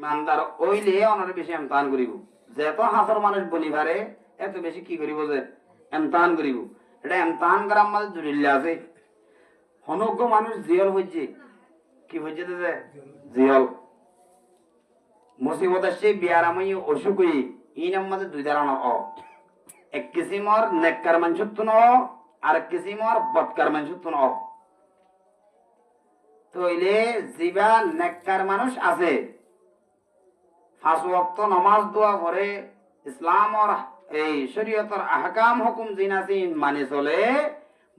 ইমানদার ওইলে অনার বেশি এমতাহান করিব যেত হাসর মানুষ বলি পারে এত বেশি কি করিব যে এমতাহান করিব এটা এমতাহান করা আমাদের জরুরি আছে অনজ্ঞ মানুষ জিয়ল হচ্ছে কি হচ্ছে যে জিয়ল মুসিবত আসছে বিয়ারামই অসুখ হই ইন আমাদের দুই ধারণা এক কিসিমর নেককার মানুষ ন আর এক কিসিমর বদকার মানুষ ন তইলে জিবা নেককার মানুষ আছে 5 ওয়াক্ত নামাজ দোয়া করে ইসলামর এই শরীয়তের আহকাম হুকুম জিনাসিন মানে চলে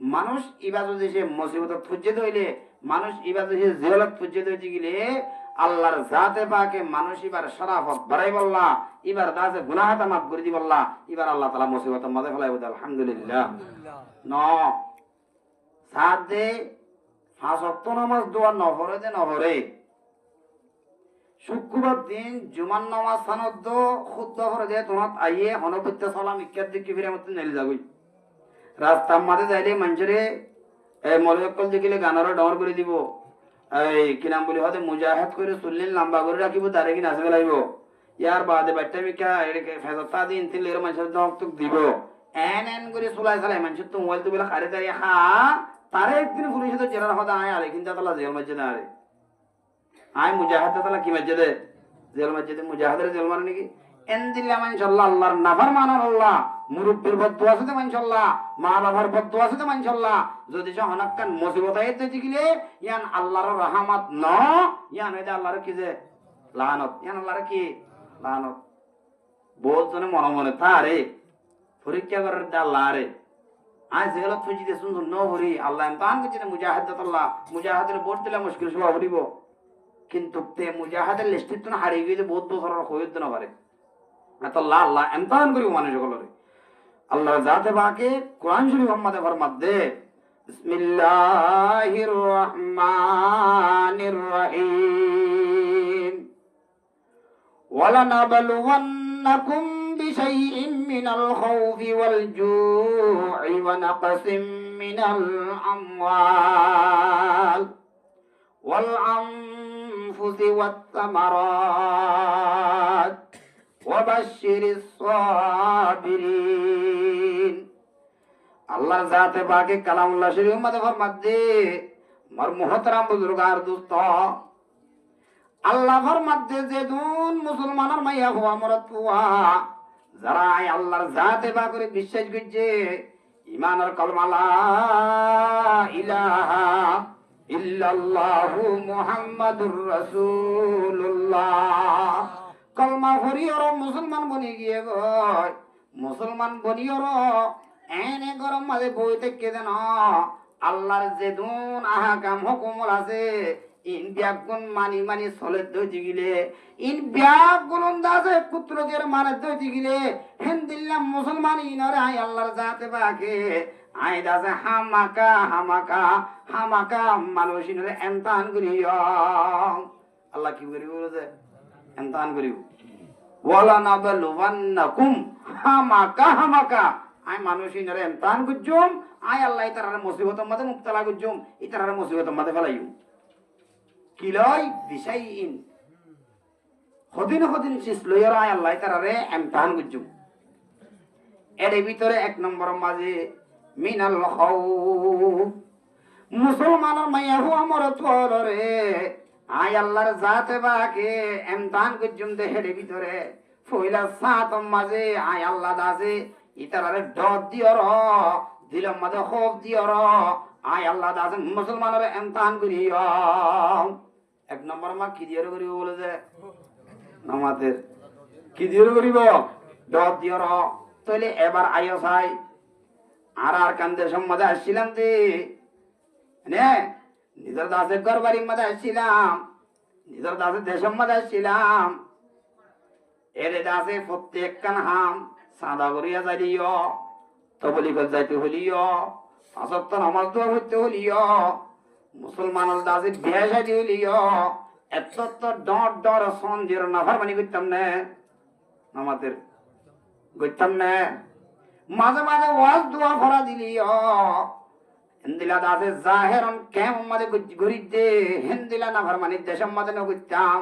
মানুষ ইবা যদি সে মুসিবতত ফুজ্জিত হইলে মানুষ ইবা যদি জিহলত ফুজ্জিত হইতে গেলে আল্লাহর জাতে পাকে মানুষ এবার শরাফত বাড়াই বললা এবার দাসে গুনাহটা মাফ করে দি বললা এবার আল্লাহ তাআলা মুসিবতের মধ্যে ফেলাই বলে আলহামদুলিল্লাহ ন সাদে 5 ওয়াক্ত নামাজ দোয়া নহরে যে নহরে শুক্রবার দিন জুমার নামাজ সানদ খুতবা করে দে তোমার আইয়ে হনবত্য সালাম ইক্কাত দিকে ফিরে মত নেল যাবই রাস্তার মাঝে যাইলে মানুষরে এই মলকল দিকে গানার ডর করে দিব এই কি নাম বলি হতে মুজাহিদ করে চললেন লম্বা করে রাখিব তারে কি নাচবে লাগব ইয়ার বাদে বাচ্চা মিকা একে ফেজতা দিন তিলের মানুষের দক্তক দিব এন করে চলাই চালাই মানুষের তো মোবাইল তো বলে খারে তারি হা তারে একদিন পুলিশে তো জেলার হতে আয় আরে কিন্তু তালা জেল মসজিদে আরে আয় মুজাহিদ তালা কি মসজিদে জেল মসজিদে মুজাহিদের জেল মানে নাকি এন দিল্লা মানশাল্লাহ আল্লাহর নাফার মানার আল্লাহ মুরব্বির বদুয়া আছে মানশাল্লাহ মা বাবার বদুয়া আছে মানশাল্লাহ যদি সে হনাক্কান মুসিবত আইতে দিলে ইয়ান আল্লাহর রহমত ন ইয়ান হইদা আল্লাহর কি যে লানত ইয়ান আল্লাহর কি লানত বলছনে মনে মনে তারে পরীক্ষা করার দা আল্লাহ রে আজ যেগুলো ফুজিতে সুন্দর ন হরি আল্লাহ ইমতাহান করছে মুজাহিদ আল্লাহ মুজাহিদের ভোট দিলে মুশকিল সব হরিব কিন্তু তে মুজাহিদের লিস্টিত না হারিয়ে গিয়ে বহুত বছর হইত না পারে আল্লাহ আল্লাহ ইমতাহান করিব মানুষ সকলরে আল্লাহ জাতে বাকে কোরআন শরীফ মধ্যে ফরমাত দে বিসমিল্লাহির রহমানির রহিম ওয়ালা নাবলুওয়ান্নাকুম বিশাইইন মিনাল খাউফি ওয়াল জু'i ওয়া নাকসিম মিনাল আমওয়াল ওয়াল আনফুসি ওয়াত সামারাত ওয়াবাশশিরিস সাবিরিন আল্লাহ জাতে পাকে কালামুল্লাহ শরীফ মধ্যে ফরমাত দে মার মুহতারাম বুজুর্গার দোস্ত আল্লাহ ফরমাত দে যে দুন মুসলমানের মাইয়া হওয়া মরত হওয়া যারা আল্লাহর জাতে পাকে বিশ্বাস করছে ঈমানের কলমা লা ইলাহা ইল্লাল্লাহু মুহাম্মাদুর রাসূলুল্লাহ কলমা ভরিয়র মুসলমান বনি গিয়ে গয় মুসলমান বনিয়র এনে গরম মাঝে বই থেকে দেন আল্লাহর যে দুন আহকাম হুকুম আছে ইন ব্যাগুন মানি মানি চলে দইতে গিলে ইন ব্যাগুন দাসে পুত্রদের মানে দইতে গিলে হিন্দিল্লাম মুসলমান ইনরে আই আল্লাহর জাতে পাকে আই দাসে হামাকা হামাকা হামাকা মানুষ ইনরে এমতান করিও আল্লাহ কি করিব বলেছে এমতান করিব ওয়ালা নাবলুওয়ান্নাকুম হামাকা হামাকা আই মানুষ ইনরে এমতান করজুম আই আল্লাহ ইতারার মুসিবতের মধ্যে মুবতলা করজুম ইতারার মুসিবতের মধ্যে ফেলাইউ কিলয় বিশাইইন হদিন হদিন শিস লইর আই আল্লাহ ইতারারে এমতান করজুম এর ভিতরে এক নম্বর মাঝে মিনাল খাউফ মুসলমানের মাইয়া হুয়া মরত রে আই আল্লাহর জাতে বাকে এমতান করজুম দেহের ভিতরে ফইলা সাত মাঝে আই আল্লাহ দাসে ইতারারে ডর দিয়র দিলম মাঝে খোফ দিয়র আই আল্লাহ দাসে মুসলমানের এমতান করিও এক নম্বর মা কি দিয়র করিব বলে যে নামাজের কি দিয়র করিব ডর দিয়র তাইলে এবার আইও চাই আর কান্দে সম্মাদে আসছিলাম তে নে নিজের দাসের ঘর বাড়ির মধ্যে আসছিলাম নিজের দাসের দেশের মধ্যে আসছিলাম এরে দাসে প্রত্যেক কান হাম সাদা করিয়া যাইও তবলি করে যাইতে হলিও আসত্ত নামাজ দোয়া করতে হলিও মুসলমানের দাসে বিয়ে সাজি হলিও এত তো ডর ডর সন্ধির নাফার বানি করতাম না আমাদের করতাম না মাঝে মাঝে ওয়াজ দোয়া ভরা দিলিও হিন্দিলা দাসে জাহেরন কেম মাঝে গরিব দে হিন্দিলা নাফার মানে দেশের মাঝে না করতাম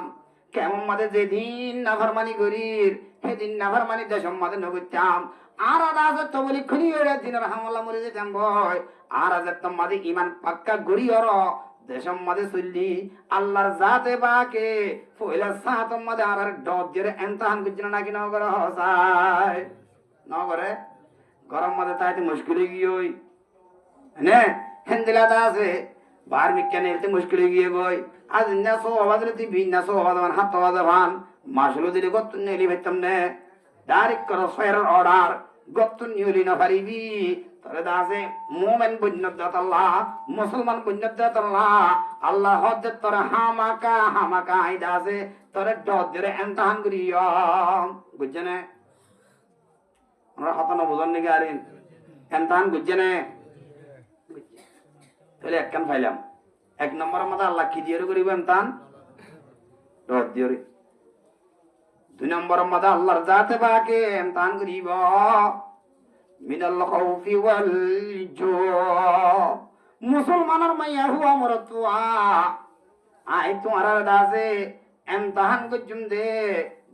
কেমন মাঝে যেদিন নাফরমানি করির সেদিন নাফরমানি দেশম মাঝে নগত্যাম আর আজ তো বলি খুনি দিনের হামলা মরে যেতাম ভয় আর আজ তো মাঝে ইমান পাক্কা গড়ি অর দেশম মাঝে চললি আল্লাহর জাতে বাকে পয়লা সাতম মাঝে আর ডব দিয়ে এমতাহান করছিল নাকি নগর হসায় নগরে গরম মাঝে তাইতে মুশকিল গিয়ে নে হেন্দিলা আছে বার বিজ্ঞানে এলতে মুশকিল গিয়ে গই আজ না সো আওয়াজ রে বিনা সো আওয়াজ হাত আওয়াজ ভান মাসলো দিলে গত নেলি ভেতম নে ডাইরেক্ট করো ফায়ার অর্ডার গত নিউলি না পারিবি তরে দাসে মুমিন বুন্নত আল্লাহ মুসলমান বুন্নত আল্লাহ আল্লাহ হদ তোর হামাকা আই দাসে তোরে ডদ ধরে এমতাহান করিও বুঝছনে আমরা হতন বুঝন নি গারিন এমতাহান বুঝছনে তাহলে একখান ফাইলাম এক নম্বরের মধ্যে আল্লাহ কি দিয়ে করিব এমতান ডর দিয়ে দুই নম্বরের মধ্যে আল্লাহর জাতে বাকে এমতান করিব মিনাল খাউফি ওয়াল জু মুসলমানের মাইয়া হুয়া মরতুয়া আই তোমার দাসে এমতাহান করজুম দে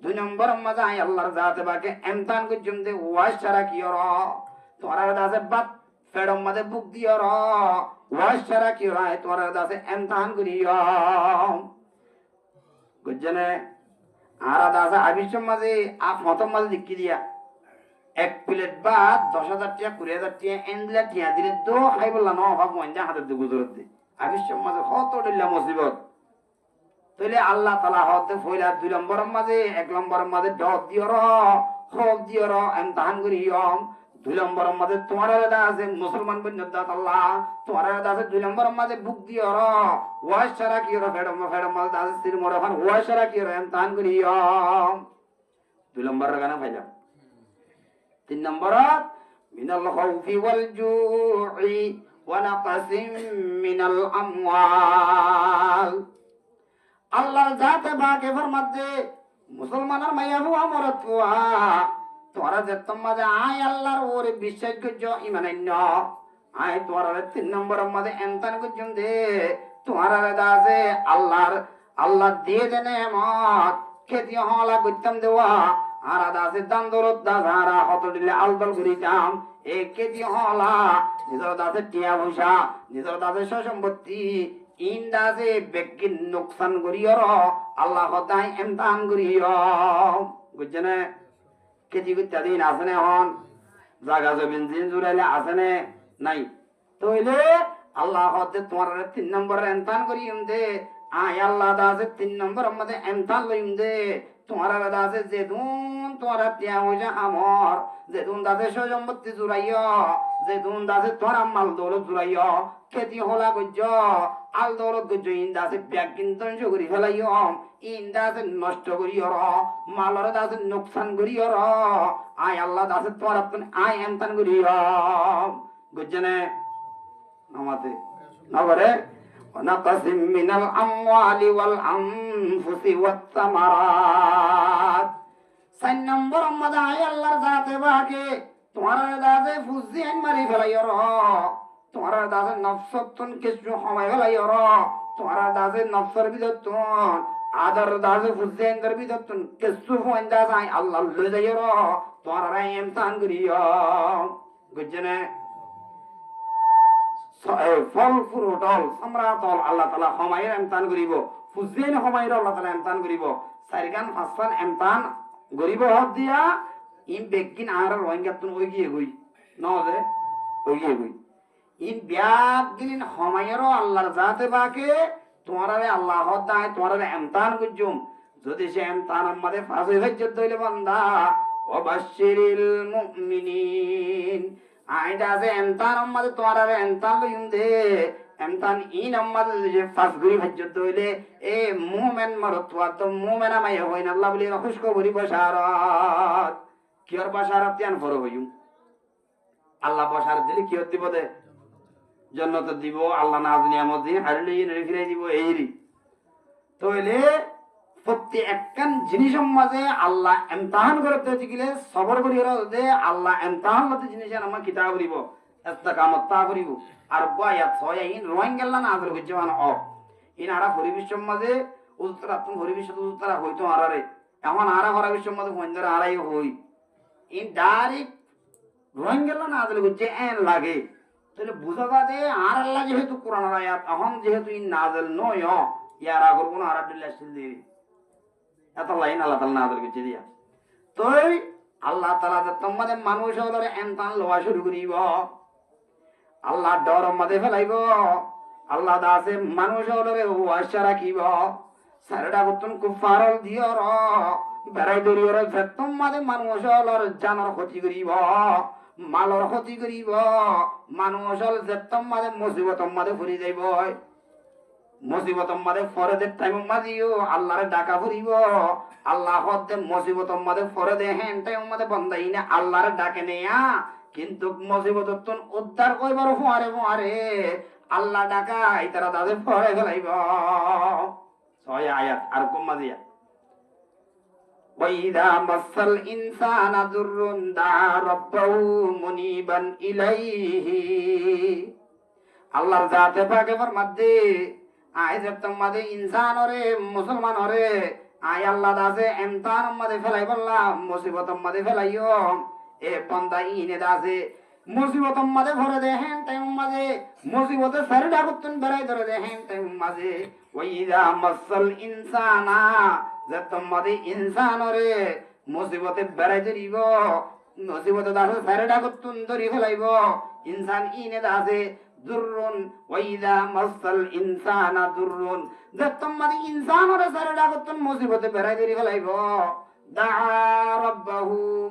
দুই নম্বরের মধ্যে আই আল্লাহর জাতে বাকে এমতাহান করজুম দে ওয়াজ ছাড়া কি হর তোমার দাসে বাত ফেডম মাঝে বুক দিও র ওয়াজ ছাড়া কি হয় তোমার দাসে এমতাহান করিও বুঝছনে আর দাসে আবিষ্যম মাঝে আপ মতম মাঝে দিকি দিয়া এক প্লেট বা 10,000 টাকা 20,000 টাকা এনদিলা টিয়া দিলে দো খাই বললা ন অভাব মঞ্জা হাতে দি গুজরত দি আবিষ্যম মাঝে কত দিল্লা মুসিবত তাইলে আল্লাহ তাআলা হতে ফইলা দুই নম্বরের মাঝে এক নম্বরের মাঝে ডব দিও র হক দিও র এমতাহান করিও দুই নম্বরের মাঝে তোমার আছে মুসলমান বন্যত আল্লাহ তোমার আছে দুই নম্বরের মাঝে বুক দিও র ওয়াজ ছাড়া কি র ফেডম মাঝে আছে স্থির মোর এখন ওয়াজ ছাড়া কি র এমতাহান করিও দুই নম্বরের গানা পাইলাম তিন নম্বর মিনাল খাউফি ওয়াল জু'i ওয়া নাকসিম মিনাল আমওয়াল আল্লাহর জাতে বাকে ফরমাতে মুসলমানের মাইয়া হুয়া মরতুয়া তোরা যে তোমাদের আয় আল্লাহর ওরে বিশ্বাস করছো ইমানান্য আয় তোরা তিন নম্বরের মধ্যে এমতান করছুম দে তোমার দাসে আল্লাহ দিয়ে দেনে মত খেতি হলা করতাম দেওয়া আর দাসে দান দরদ দাসারা হত দিলে আলদল করিতাম এই খেতি হলা নিজের দাসে টিয়া পয়সা নিজের দাসে সম্পত্তি ইন দাসে বেগিন নোকসান করিও আল্লাহ হতাই এমতান করিও বুঝছেনে খেতি করতে দিন আসেনে হন জাগা জমিন দিন জুড়াইলে আসেনে নাই তইলে আল্লাহ হতে তোমার তিন নম্বরের এমতান করিম দে আয় আল্লাহ দাসে তিন নম্বরের মধ্যে এমতান লইম দে তোমার দাসে যেদুন তোমার টিয়া হইছে আমর যেদুন দাসে সম্পত্তি জুড়াইয় যেদুন দাসে তোমার মাল দৌলত জুড়াইয় খেতি হলা গজ্জ আল দৌলত গজ্জ ইন দাসে ব্যাগ কিন্তন করি ফেলাইয় ইন দাসে নষ্ট করিও র মালর দাসে নোকসান করিও র আয় আল্লাহ দাসে তোমার আয় এমতান করিও বুঝছনে নামাতে নগরে ونقسم من الأموال والأنفس والثمرات সাইন নম্বর মধ্যে আয় আল্লাহর জাতে বাকে তোমার দাসে ফুজিন মারি ফেলাইও র তোমার দাসে নফসতুন কিছু সময় ফেলাইও র তোমার দাসে নফসর বিদতুন আদর দাসে ফুজিনদের বিদতুন কিছু ফোন দাস আয় আল্লাহ লই যাইও র তোমার এমতান করিও বুঝছনে ফল ফুরুটল সম্রাটল আল্লাহ তাআলা হমায়ের এমতান করিব ফুজিন হমায়ের আল্লাহ তাআলা এমতান করিব চারিগান পাঁচখান এমতান গরিব হক দিয়া ইন বেগিন আর রোহিঙ্গাতুন ওই গিয়ে গই নজে ওই গিয়ে গই ইন ব্যাগ গিলিন হমায়ের আল্লাহর জাতে বাকে তোমারে আল্লাহ হদ দায় তোমারে এমতান কইজুম যদি সে এমতান আমাদের ফাঁসি হইছে দইলে বান্দা ওয়াবাশশিরিল মুমিনিন আইডা যে এমতান আমাদের তোমারে এমতান লইম দে এমতান ইন আমাদের যে ফাঁস গরি হইছে দইলে এ মুমিন মারতুয়া তো মুমিনা মাই হইন আল্লাহ বলি খুশক ভরি বশারত কিয়র বশারত ইয়ান ফর হইম আল্লাহ বশারত দিলে কিয়র দিব দে জান্নাত দিব আল্লাহ নাজ নিয়ামত দিন হারলে ফিরাই দিব এইরি তইলে প্রতি একখান জিনিসের মাঝে আল্লাহ এমতাহান করতে গেলে সবর করি দে আল্লাহ এমতাহান লতে জিনিস আমার কিতাব করিব ইস্তেকামত তা করিব আর বয়াত ছয় ইন রোহিঙ্গা না আদর হইছে মানে অফ ইন আরা পরিবেশের মাঝে উত্তরা তুমি ভবিষ্যৎ উত্তরা হইতো আরারে এখন আরা হরা বিশ্বের মধ্যে ফোন আড়াই হই ইন ডাইরেক্ট রোহিঙ্গা না দিলে বুঝছে এন লাগে তাহলে বুঝা যাবে আর আল্লাহ যেহেতু কোরআন আয়াত এখন যেহেতু ইন নাজেল নয় ইয়ার আগর কোন আরাবিল্লাহ আসছিল দি এত লাইন আল্লাহ তাআলা নাজেল করছে দিয়া তোই আল্লাহ তাআলা যে তোমাদের মানুষ হলরে এনতান লওয়া শুরু করিব আল্লাহ ডর মধ্যে ফেলাইব আল্লাহ দাসে মানুষ হলরে ওয়াসা রাখিব সারডা গুতুন কুফারল দিয়র বেড়াই দরিয়র যে তোমাদের মানুষ হলর জানর ক্ষতি করিব মালর ক্ষতি করিব মানুষ হল যে তোমাদের মুসিবত মাঝে ফুরি যাইব মুসিবত মাঝে ফরে দে টাইম মাঝিও আল্লাহরে ডাকা ফুরিব আল্লাহ হদ্দে মুসিবত মাঝে ফরে দে হেন টাইম মাঝে বন্দাই না আল্লাহরে ডাকে নেয়া কিন্তু মুসিবত তুন উদ্ধার কইবার ফুয়ারে ফুয়ারে আল্লাহ ডাকা ইতারা তাদের ফরে ফেলাইব ছয় আয়াত আর কম মাঝিয়া وَإِذَا مَسَّ الْإِنسَانَ ضُرٌّ دَعَا رَبَّهُ مُنِيبًا إِلَيْهِ আল্লাহর জাতে পাকে ফরমাতে আয় যে তোমাদের ইনসান ওরে মুসলমান ওরে আয় আল্লাহ দাসে এমতান মধ্যে ফেলাই বললাম মুসিবত মধ্যে ফেলাইও এ বন্দা ইনে দাসে মুসিবত মধ্যে ভরে দেখেন টাইম মাঝে মুসিবতে সারিডা করতেন বেড়াই ধরে দেখেন টাইম মাঝে ওয়াইদা মাসাল ইনসানা যে তোমাদের ইনসান রে মুসিবতে বেড়াই ধরিব মুসিবতে দাসে সারিডা করতেন ধরি ফেলাইব ইনসান ইনে দাসে দুররুন ওয়াইদা মাসাল ইনসানা দুররুন যে তোমাদের ইনসান রে সারিডা করতেন মুসিবতে বেড়াই ধরি ফেলাইব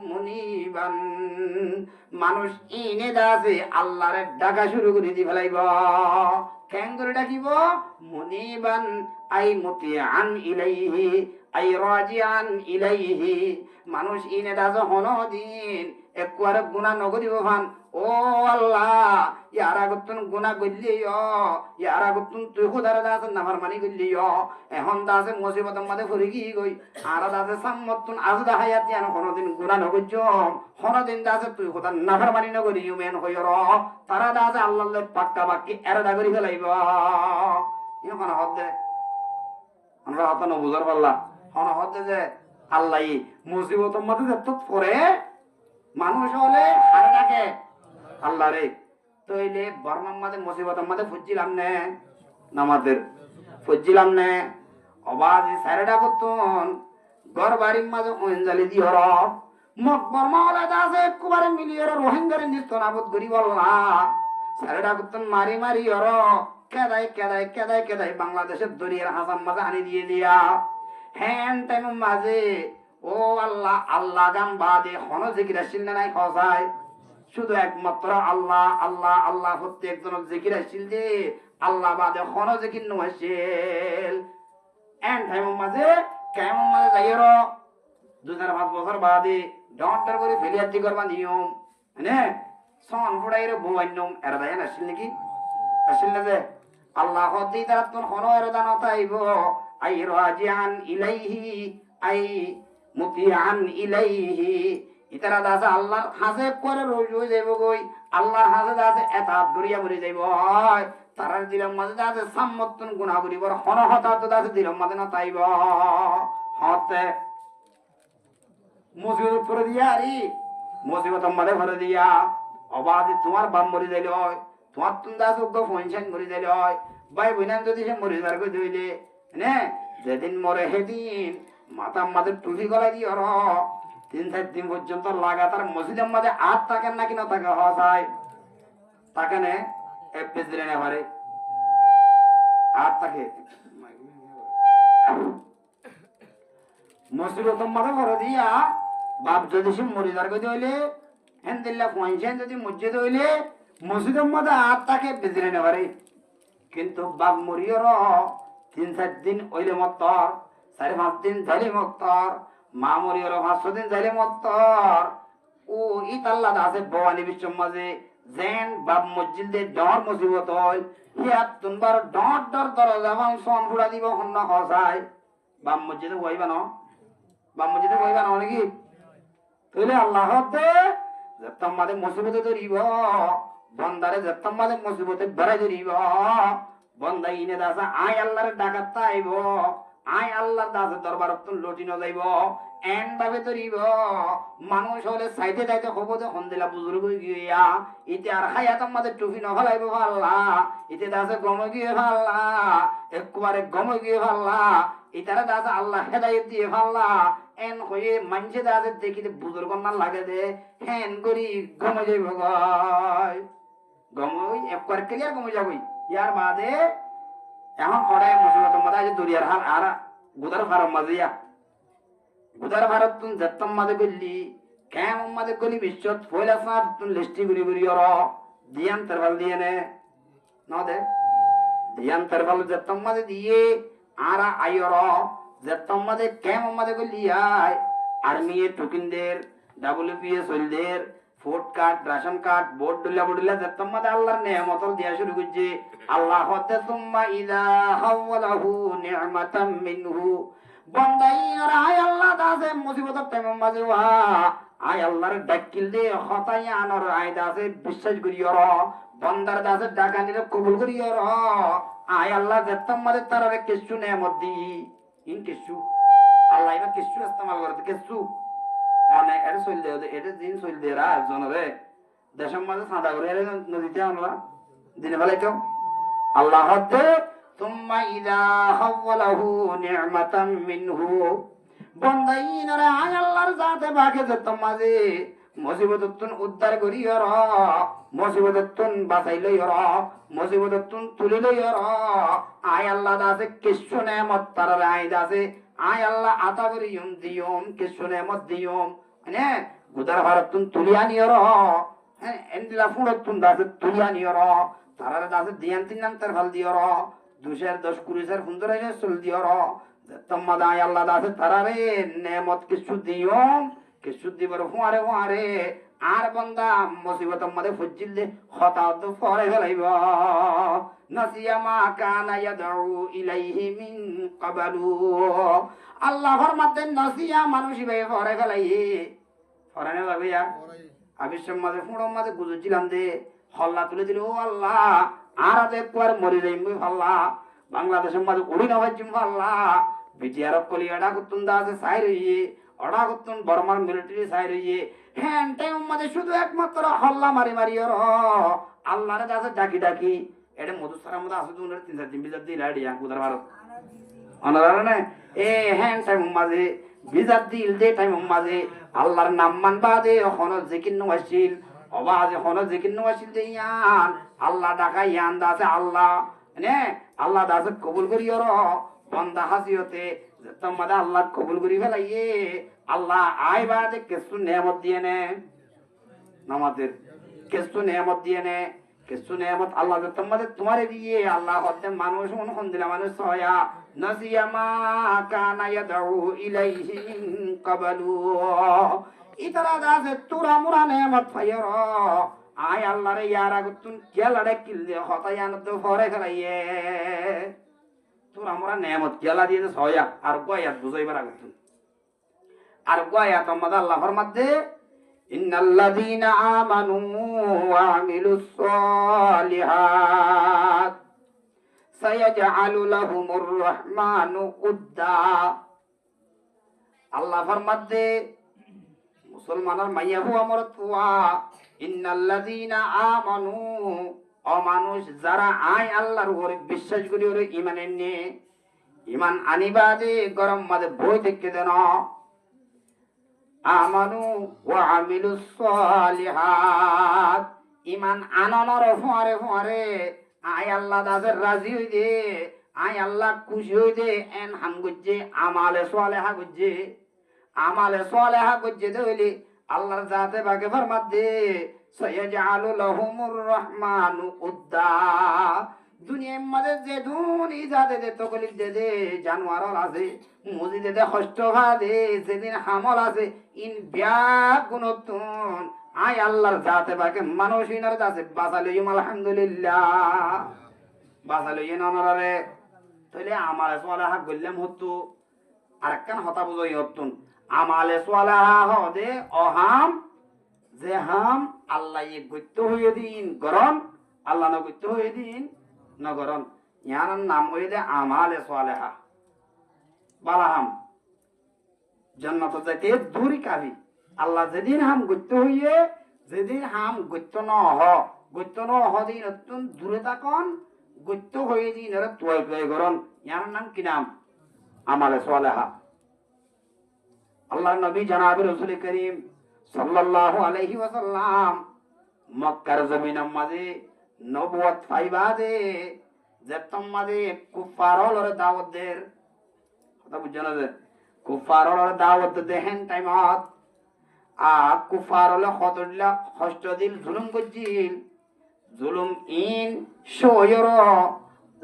মুনিবান মানুষ ইনে দাসে আল্লাহরে ডাকা শুরু করে দি ফেলাইব কেন করে ডাকিব মুনিবান আই মুতিআন ইলাইহি আই রাজিআন ইলাইহি মানুষ ইনে দাসে হনদিন একবার গুনাহ নগরিব ভান ও আল্লাহ ইয়ারা গতুন গুনাহ গল্লিও ইয়ারা গতুন তুই খোদার দাস নাফরমানি গল্লিও এখন দাসে মুসিবত মধ্যে পড়ে গই আর দাসে সাম্মতুন আজদা হায়াতি আন কোনদিন গুনাহ নগজ্জ কোনদিন দাসে তুই খোদার নাফরমানি নগরিও মেন হইর তারা দাসে আল্লাহর পাক্কা বাকি এরাদা করি ফেলাইব এখন হদে আমরা হত ন বুঝার পারলা হন হদে যে আল্লাহ মুসিবত মধ্যে যত পড়ে মানুষ হলে হারে ডাকে আল্লাহ রে তইলে বর্মার মাঝে মুসিবতের মাঝে ফুজিলাম নে নামাদের ফুজিলাম নে অবাজ সারেডা করতুন ঘর বাড়ির মাঝে ওয়েঞ্জালি দিহর মক বর্মা হলে দাসে একবারে মিলিয়র রোহিঙ্গারে নিস্ত নাবদ করি বল না সারেডা করতুন মারি মারি হর কেদাই কেদাই কেদাই কেদাই বাংলাদেশের দরিয়ার হাসান মাঝে আনি দিয়ে দিয়া হ্যান টাইম মাঝে ও আল্লাহ আল্লাহ গান বাদে হন জিকির আসিল না নাই খসায় শুধু একমাত্র আল্লাহ আল্লাহ আল্লাহ প্রত্যেকজন জিকির আসিল যে আল্লাহ বাদে হন জিকির নো আসিল এন টাইম মাঝে কেমন মাঝে যাইর 2005 বছর বাদে ডক্টর করে ফেলিয়াতি করবা নিয়ম মানে সন ফুড়াইরে বউয়াইনম এরা দায় আসিল নাকি আসিল না যে আল্লাহ হদি তার তোর হন এরদা নতাইব আই রাজিআন ইলাইহি আই মুতিআন ইলাইহি ইতারা দাসে আল্লাহ হাসে করে রোজ হয়ে যাইব গই আল্লাহ হাসে দাসে এত দরিয়া ভরে যাইব তারার দিলাম মাঝে দাসে সাম্মতুন গুনাহ করিব হন হঠাৎ দাসে দিলাম মাঝে না তাইব হতে মুসিবত করে দিয়া আরি মুসিবত মাঝে ভরে দিয়া অবাধে তোমার বাম মরি যাইল তোমার তুমি দাস ফনশন মরি যাইল ভাই বোনান যদি সে মরি যার কই দইলে নে যেদিন মরে সেদিন মাথা মাঝে টুপি গলা দিয়ে 3-4 দিন পর্যন্ত লাগাতার মসজিদের মাঝে হাত থাকেন নাকি না থাকে হসাই থাকে নে এফএস দিলে না পারে হাত থাকে মসজিদের মাঝে করে দিয়া বাপ যদি সে মরিদার করে হইলে হেন দিল্লা পয়সা যদি মসজিদ হইলে মসজিদের মাঝে হাত থাকে বেজিলে না পারে কিন্তু বাপ মরিয়র 3-4 দিন হইলে মত্তর 4-5 দিন যাইলে মত্তর মা মরিয়র 5 দিন যাইলে মত্তর ও ইতাল্লা দাসে ভবানী বিশ্বর মাঝে যেন বাপ মসজিদে ডর মুসিবত হয় হিয়াত তুনবার ডর ডর দরজা বাম সন ফুড়া দিব হন্ন হসায় বাপ মসজিদে হইবা না বাপ মসজিদে হইবা না নাকি তাহলে আল্লাহ দে যেতাম মাঝে মুসিবতে ধরিব বন্দারে যেতাম মাঝে মুসিবতে বেড়াই ধরিব বন্দা ইনে দাসা আয় আল্লাহরে ডাকাত তাইব আয় আল্লাহ দাস দরবার লটি ন যাইব এন ভাবে ধরিব মানুষ হলে সাইডে যাইতে হবো যে হন্দিলা বুজুর্গ গিয়া ইতে আর হায়াত আমাদের টুপি নফলাইব ভাল্লা ইতে দাসে গম গিয়ে ভাল্লা একবারে গম গিয়ে ভাল্লা ইতারা দাস আল্লাহ হেদায়ত দিয়ে ভাল্লা এন হয়ে মানছে দাসের দেখিতে বুজুর্গ না লাগে দে হেন করি গম যাইব গয় গম একবার ক্লিয়ার গম যাবই ইয়ার বাদে এখন হরে মুসিবতের মধ্যে আছে দুনিয়ার হাল আর গুদার ফারম মাঝিয়া গুদার ভারত তুন যেতাম মাঝে গলি কেমন মাঝে গলি বিশ্বত ফয়লা সাপ তুন লিস্টি গুলি গুলি অর দিয়ান তেরবাল দিয়ে নে ন দে দিয়ান তেরবাল যেতাম মাঝে দিয়ে আর আইর যেতাম মাঝে কেমন মাঝে গলি আয় আর্মি টুকিনদের ডাব্লিউপিএস হলদের ফুড কার্ড রেশন কার্ড বোর্ড ডুলা বডুলা যেতাম মাঝে আল্লাহর নেয়ামতল দিয়া শুরু করছে আল্লাহ হতে তুম্মা ইদা হাওয়ালাহু নি'মাতাম মিনহু বন্দাইরা আয় আল্লাহ দাসে মুসিবতের টাইম মাঝে ওয়া আয় আল্লাহর ডাকিল দে হতাই আনর আয় দাসে বিশ্বাস করিয়র বন্দার দাসে ডাকা নিলে কবুল করিয়র আয় আল্লাহ যেতাম মাঝে তারারে কিছু নেয়ামত দি ইন কিছু আল্লাহ এবার কিছু ইস্তেমাল করতে কিছু মানে এটা চল দে এটা দিন চল দে রা জনরে দেশের মাঝে সাদা করে নদীতে আনলা দিনে বেলায় কেউ আল্লাহ হতে তুম্মা ইদা হাওয়ালাহু নি'মাতাম মিনহু বন্দাইনরে আয় আল্লাহর জাতে বাকে যেতাম মাঝে মুসিবততুন উদ্ধার করিয়র মুসিবততুন বাঁচাই লইয়র মুসিবততুন তুলি লইয়র আয় আল্লাহ দাসে কিছু নেয়ামত তারারে আয় দাসে আয় আল্লাহ আতা করিয়ম দিয়ম কিছু নেয়ামত দিয়ম মানে গুদার ভারতুন তুলি আনিয়র হ্যাঁ এন্ডিলা ফুড়তুন দাসে তুলি আনিয়র তারারে দাসে দিয়ান তিনান তার ভাল দিয়র 2010 সুন্দর হয়ে চল দিয়র তোমাদা আয় আল্লাহ দাসে তারারে নেয়ামত কিছু দিয়ম কিছু দিবার হুয়ারে হুয়ারে আর বন্দা মুসিবতের মধ্যে ফজিল দে হতাহত পরে ফেলাইব নাসিয়া মা কানা ইয়াদউ ইলাইহি মিন ক্বাবলু আল্লাহ ফরমাতেন নাসিয়া মানুষই ভাই পরে ফেলাই ফরানে ভাবিয়া আবিষ্যম মাঝে ফুড়ম মাঝে গুজুছিলাম দে হল্লা তুলে দিল ও আল্লাহ আর একবার মরে যাইম ভাল্লা বাংলাদেশের মাঝে উড়ি না ভাইছিম ভাল্লা বিটি আরব কলি এডা করতুন দাসে সাই রইয়ে অডা করতুন বর্মার মিলিটারি সাই রইয়ে হ্যাঁ টাইম মাঝে শুধু একমাত্র হল্লা মারি মারি ওর আল্লাহরে দাসে ডাকি ডাকি এটা মধুসারার মধ্যে আসে তুমি 3-4 বিজার দিয়ে লাইডিয়া গুদার ভারত অনারানে এ হ্যাঁ টাইম মাঝে বিজার দিল দে টাইম মাঝে আল্লাহর নাম মানবা দে হন জিকির নওয়াসিল অবাজে হন জিকির নওয়াসিল দে ইয়ান আল্লাহ ডাকা ইয়ান দাসে আল্লাহ নে আল্লাহ দাসে কবুল করিয়র বন্দা হাসিয়তে তোমাদের আল্লাহ কবুল করি ফেলাইয়ে আল্লাহ আয় বাদে কিছু নেয়ামত দিয়ে নে নামাজের কিছু নেয়ামত দিয়ে নে কিছু নেয়ামত আল্লাহ তোমাদের তোমারে দিয়ে আল্লাহ হতে মানুষ মন দিলা মানুষ সয়া নাসিয়া মা কানা ইয়াদউ ইলাইহি মিন ক্বাবলু ইতারা দাসে তুরা মুরা নেয়ামত ফায়র আয় আল্লাহরে ইয়ারা গুতুন কেলাড়ে কিললে হতায়ান তো ফরে ফেলাইয়ে তোরা আমরা নেয়ামত কেলা দিয়ে সয়া আর গয়াত বুঝাইবার আগুতুন আর গয়াত আমাদের আল্লাহর মধ্যে ইন্নাল্লাযীনা আমানু ওয়া আমিলুস সালিহাত সায়াজআলু লাহুমুর রাহমানু উদ্দা আল্লাহ ফরমাতে মুসলমানের মাইয়া হুয়া মরতুয়া ইন্নাল্লাযীনা আমানু অমানুষ যারা আয় আল্লাহর উপরে বিশ্বাস করি ওরে ইমানের নিয়ে ইমান আনিবাদে গরম মাঝে বই থেকে দেন আমানু ওয়া আমিলুস সালিহাত ইমান আননের ফুয়ারে ফুয়ারে আয় আল্লাহ দাসের রাজি হই দে আয় আল্লাহ খুশি হই দে এন হাম গজ্জে আমালে সালেহা গজ্জে আমালে সালেহা গজ্জে দইলে আল্লাহর জাতে বাগে ফরমাত দে সায়াজআলু লাহুমুর রাহমানু উদ্দা দুনিয়ার মাঝে যে দুন ইজাদে দে তকলিফ দে দে জানোয়ার আছে মুজি দে দে কষ্ট ভা দে যেদিন হামল আছে ইন ব্যাগ গুণতুন আয় আল্লাহর জাতে বাগে মানুষ ইনার কাছে বাঁচালইম আলহামদুলিল্লাহ বাঁচালইন অনরারে তাইলে আমালে সালেহা গল্লাম হতো আরেকখান হতা বুঝই হতুন আমালে সালেহা হদে অহাম যে হাম আল্লাহ গত্য হয়ে দিন গরম আল্লাহ না গত্য হয়ে দিন নগরম ইয়ার নাম হয়ে দে আমালে সালেহা বালাহাম জান্নাত যাইতে দূরি কাবি আল্লাহ যেদিন হাম গত্য হইয়ে যেদিন হাম গত্য ন দিন অত্যন্ত দূরে থাকন গত্য হয়ে দিন এরা তুয়াই তুয়াই করন ইয়ার নাম কি নাম আমালে সালেহা আল্লাহর নবী জনাব রাসূল করিম সাল্লাল্লাহু আলাইহি ওয়াসাল্লাম মক্কার জমিনের মাঝে নবুয়ত পাইবাদে যেতম মাঝে কুফারর দাওয়াতদের কথা বুঝছেন না যে কুফারর দাওয়াত দেহেন টাইমত কুফার হলে কতদিলা কষ্ট দিল জুলুম করছিল জুলুম ইন শোয়র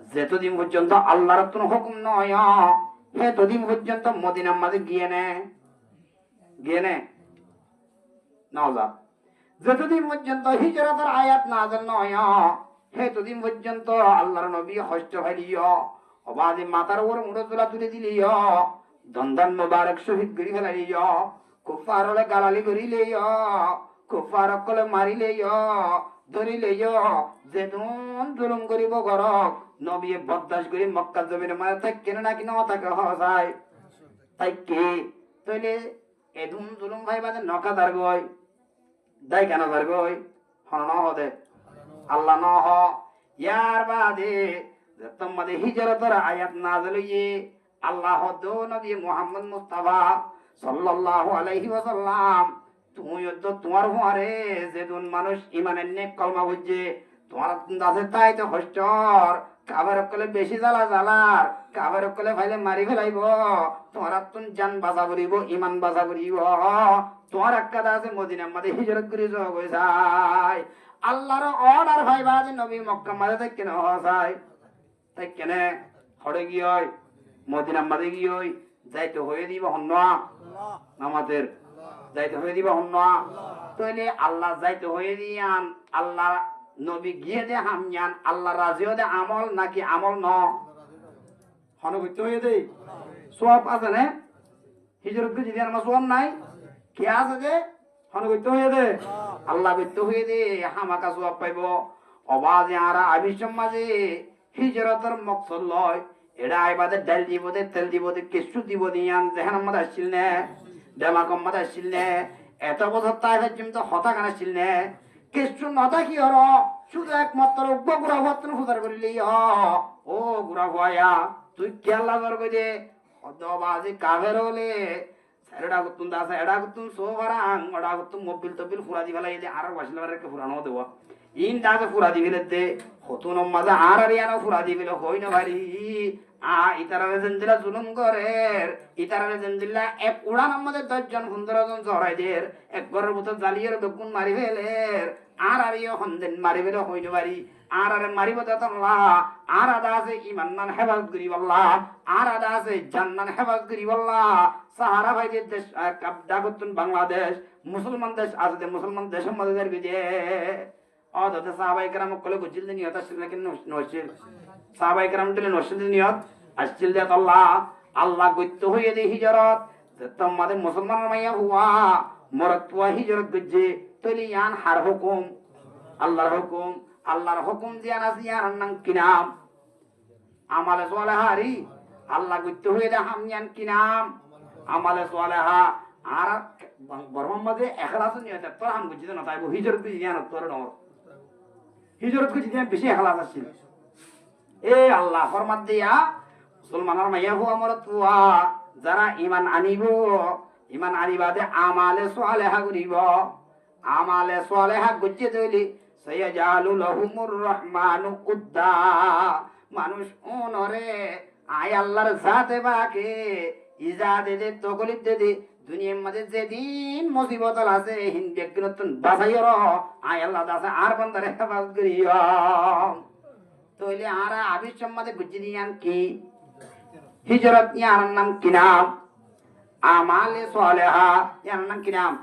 যেতদিন পর্যন্ত আল্লাহর কোনো হুকুম নয় সেতদিন পর্যন্ত মদিনার মাঝে গিয়ে নে নওজা যতদিন পর্যন্ত হিজরতের আয়াত নাযিল নয় সেতদিন পর্যন্ত আল্লাহর নবী কষ্ট পাইলিও অবাধে মাথার উপর মুড়ো তোলা তুলে দিলিও দন্দন মোবারক শহীদ করি ফেলাইলিও কুফার হলে গালালি করিলেও কুফার কলে মারিলেও ধরিলেও যেদিন জুলুম করিব ঘরক নবী বরদাস্ত করি মক্কা জমির মাঝে থাকে নাকি ন থাকে হয় তাই কে তইলে এদুম জুলুম ভাই বাদে নকা দার গই দাই কেন দার গই হন ন হদে আল্লাহ ন হ ইয়ার বাদে যেতম মাদে হিজরতের আয়াত নাযিল হইয়ে আল্লাহ দো নবী মুহাম্মদ মুস্তাফা সাল্লাল্লাহু আলাইহি ওয়াসাল্লাম তুমি তো তোমার হুয়ারে যেদিন মানুষ ইমানের নেক কলমা বুঝছে তোমার দাসে তাই তো হস্টর কাবার কলে বেশি জ্বালার কাবার কলে ফাইলে মারি ফেলাইব তোমার তুন জান বাঁচা করিব ইমান বাঁচা করিব তোমার একটা দাসে মদিনার মাঝে হিজরত করে যাওয়া যায় আল্লাহর অর্ডার ভাইবা যে নবী মক্কা মাঝে থেকে কেন হয় তাই কেনে হরে গিয়ে মদিনার মাঝে গিয়ে যাইতে হয়ে দিব হন্যা আমাদের যাইতে হয়ে দিব হন্যা তইলে আল্লাহ যাইতে হয়ে দিয়ান আল্লাহ নবী গিয়ে দে হামিয়ান আল্লাহ রাজিও দে আমল নাকি আমল ন হনগত্য হয়ে দেই সওয়াব আছে না হিজরত করে যদি আমার সওয়াব নাই কি আছে যে হনগত্য হয়ে দে আল্লাহ গত্য হয়ে দে হামাকা সওয়াব পাইব অবাজে আরা আবিসম মাঝে হিজরতের মকসদ লয় এটা আইবাদে ডাল দিব দে তেল দিব দে কিছু দিব দিয়ান যেখানে আমাদের আসছিল না ডেমাকম মাঝে আসছিল না এত বছর তাই তো হতা কান আসছিল না কিছু নতা কি হর শুধু একমাত্র গুড়া ভাতন ফুদার করিলি ও গুড়া ভয়া তুই কেলা কর দে হদবাজি কাভের হলে এডা গুতুন দাস এডা গুতুন সোভারাং ওডা গুতুন মোবিল তবিল ফুরা দি ফেলাই দে আর বাসলে বারে ফুরানো দেব ইন দাসে ফুরা দি ফেলে দে হতুন মাঝে আর আরিয়ানো ফুরা দি ফেলে হই না ভারি ইতারারে জেন্দিলা জুলুম করের ইতারারে জেন্দিলা এক উড়ান আমাদের 10 জন 15 জন জড়াইদের এক ঘরের ভিতর জ্বালিয়ে বেগুন মারি ফেলের আর আরিও হন্দেন মারি ফেলে হইতে পারি আর আরে মারিব দেতল্লাহ আর আদা আছে ইমান নান হেফাজত করি বল্লাহ আর আদা আছে জান্নান হেফাজত করি বল্লাহ সাহারা ভাইদের দেশ ডাকতুন বাংলাদেশ মুসলমান দেশ আছে মুসলমান দেশের মধ্যে দেরবি দে অদতে সাহাবায়ে কেরাম কলে গুজিল নিয়ত আসছিল নাকি নছিল সাহাবায়ে কেরাম দিলে নছিল নিয়ত আসছিল দে আল্লাহ আল্লাহ গত্য হয়ে দে হিজরত তোমাদের মুসলমান মাইয়া হুয়া মরত পুয়া হিজরত গজ্জে তইলে ইয়ান হার হুকুম আল্লাহর হুকুম দিয়ান আছে ইয়ার নাম কি নাম আমালে সালেহারি আল্লাহ গত্য হয়ে দে হামিয়ান কি নাম আমালে সালেহা আর বর্মার মধ্যে এখলাস নিয়ত তোর হাম গজ্জে না তাইবো হিজরত গজ্জে ইয়ান তোর নর হিজরত গজ্জে দিয়ান বেশি এখলাস আছিল এ আল্লাহ ফরমাত দিয়া মুসলমানের মাইয়া হুয়া মরত পুয়া যারা ইমান আনিবাদে আমালে সালেহা করিব আমালে সালেহা গজ্জে তৈলি সায়াজালু লাহুমুর রহমানু উদ্দা মানুষ ওনরে আয় আল্লাহর জাতে বাকে ইজাদে দে তকলিফ দে দুনিয়ার মধ্যে যেদিন মুসিবত আছে হিন ব্যক্তিগতন বাঁচাইর আয় আল্লাহ দাসে আর বান্দারে হেফাজত করিও তইলে আরা আবির মধ্যে গজ্জে দিয়ান কি হিজরত ইয়ার নাম কি নাম আমালে সালেহা ইয়ার নাম কি নাম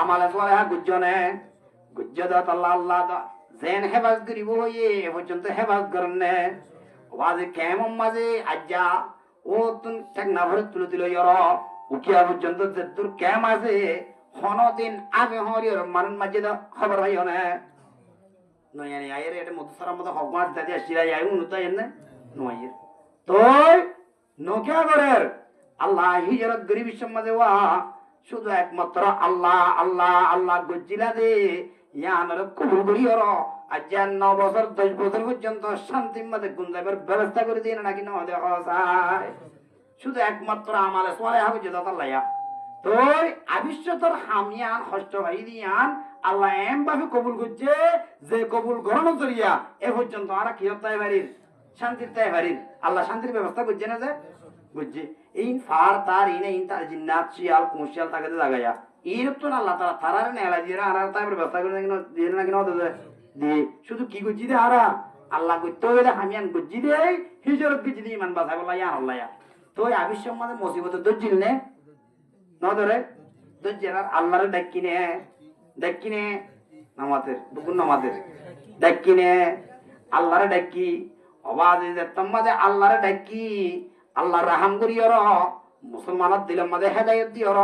আমালে সালেহা গুজ্জনে গুজ্জদাত আল্লাহ জেন হেফাজ করিব হয়ে পর্যন্ত হেফাজ করনে ওয়াজে কেমন মাঝে আজ্জা ও তুন ঠিক না ভরে তুলে দিল ইয়র উকিয়া পর্যন্ত যে তোর কেম আছে হনদিন আগে হরিয়র মানুষ মাঝে খবর হয় না নয়ানি আয়ের এটা মধুসরার মতো হকমার দাদি আসিরা আই উন্নত এনে নয়ের তোই নকিয়া করের আল্লাহ হিজরত গরি বিশ্বের মাঝে ওয়া শুধু একমাত্র আল্লাহ আল্লাহ আল্লাহ গজ্জিলা দে ইয়ানর কবুল করি ওর আজ 9 বছর 10 বছর পর্যন্ত শান্তির মাঝে গুঞ্জাবের ব্যবস্থা করে দিন নাকি না দেখা যায় শুধু একমাত্র আমালে সোয়ালে হবে যে দাতা লাইয়া তো আবিশ্বতর হামিয়ান হস্ত ভাই দিয়ান আল্লাহ এম ভাবে কবুল করছে যে কবুল গ্রহণ করিয়া এ পর্যন্ত আমরা কি হতে পারির শান্তির তাই পারির আল্লাহ শান্তির ব্যবস্থা করছে না যে বুঝছি এই ফার তার ইনে ইন তার জিন্নাত শিয়াল কুশিয়াল তাকে লাগাইয়া এইরূপ তো আল্লাহ তারা তারার নেলা দিয়ে আর তাই ব্যবস্থা করে দিয়ে না কিনা দিয়ে শুধু কি করছি দে আরা আল্লাহ করতে হইলে হামিয়ান করছি দে হিজরত করছি দিয়ে ইমান বাঁচাই বলা ইয়া আল্লাহ তো ওই আবিষ্যের মধ্যে মুসিবত দর্জিল নে নদরে দর্জিল আর আল্লাহরে ডাকিনে নামাতের দুপুর নামাতের ডাকিনে আল্লাহরে ডাকি অবাধ তোমাদের আল্লাহরে ডাকি আল্লাহ রাহাম করিয়র মুসলমানের দিলের মধ্যে হেদায়ত দিয়র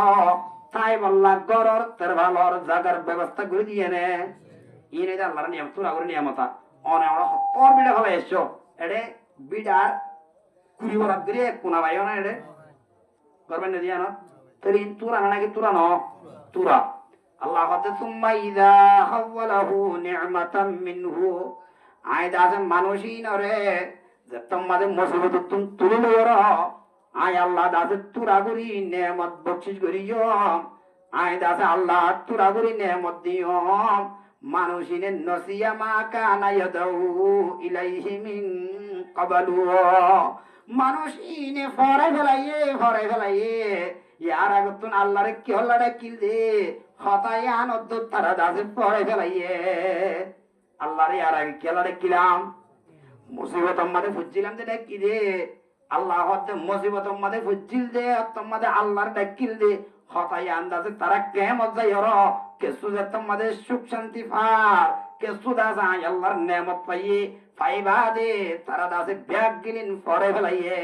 তাই বল্লা গরর তের ভালর জাগার ব্যবস্থা করে দিয়ে নে ইনে যে আল্লাহর নিয়ম তোরা করে নিয়মতা অনে ওরা হত্তর বিড়া হলে এসছো এডে বিড়ার কুড়ি বরাত করে কোনা ভাইও না এডে করবেন না দিয়া না তরি তুরা না নাকি তুরা ন তুরা আল্লাহ হতে তুম্মা ইদা হাওয়ালাহু নি'মাতাম মিনহু আয় দাসে মানুষই নরে যে তোমাদের মুসিবত তুমি তুলে লইর আয় আল্লাহ দাসে তুরা করি নেমত বকশিস করিও আয় দাসে আল্লাহ তুরা করি নেমত দিও মানুষিনে নসিয়া মা কানা ইয়াদউ ইলাইহি মিন ক্বাবলু মানুষ ইনে ফরে ফেলাইয়ে ইয়ার আগতুন আল্লাহরে কি হল্লাটা কিল দে হতায়ান অদ্দ তারা দাসে ফরে ফেলাইয়ে আল্লাহরে ইয়ার আগে কি হল্লাটা কিলাম মুসিবত আমাদের ফুজিলাম যে ডাকি দে আল্লাহ হতে মুসিবত আমাদের ফুজিল দে তোমাদের আল্লাহর ডাকিল দে হতাই আন্দাজে তারা কেমন যাই হর কেসু যে তোমাদের সুখ শান্তি ফার কেসু দাস আল্লাহর নেমত পাইয়ে পাইবা দে তারা দাসে ব্যাগ গিলিন ফরে ফেলাইয়ে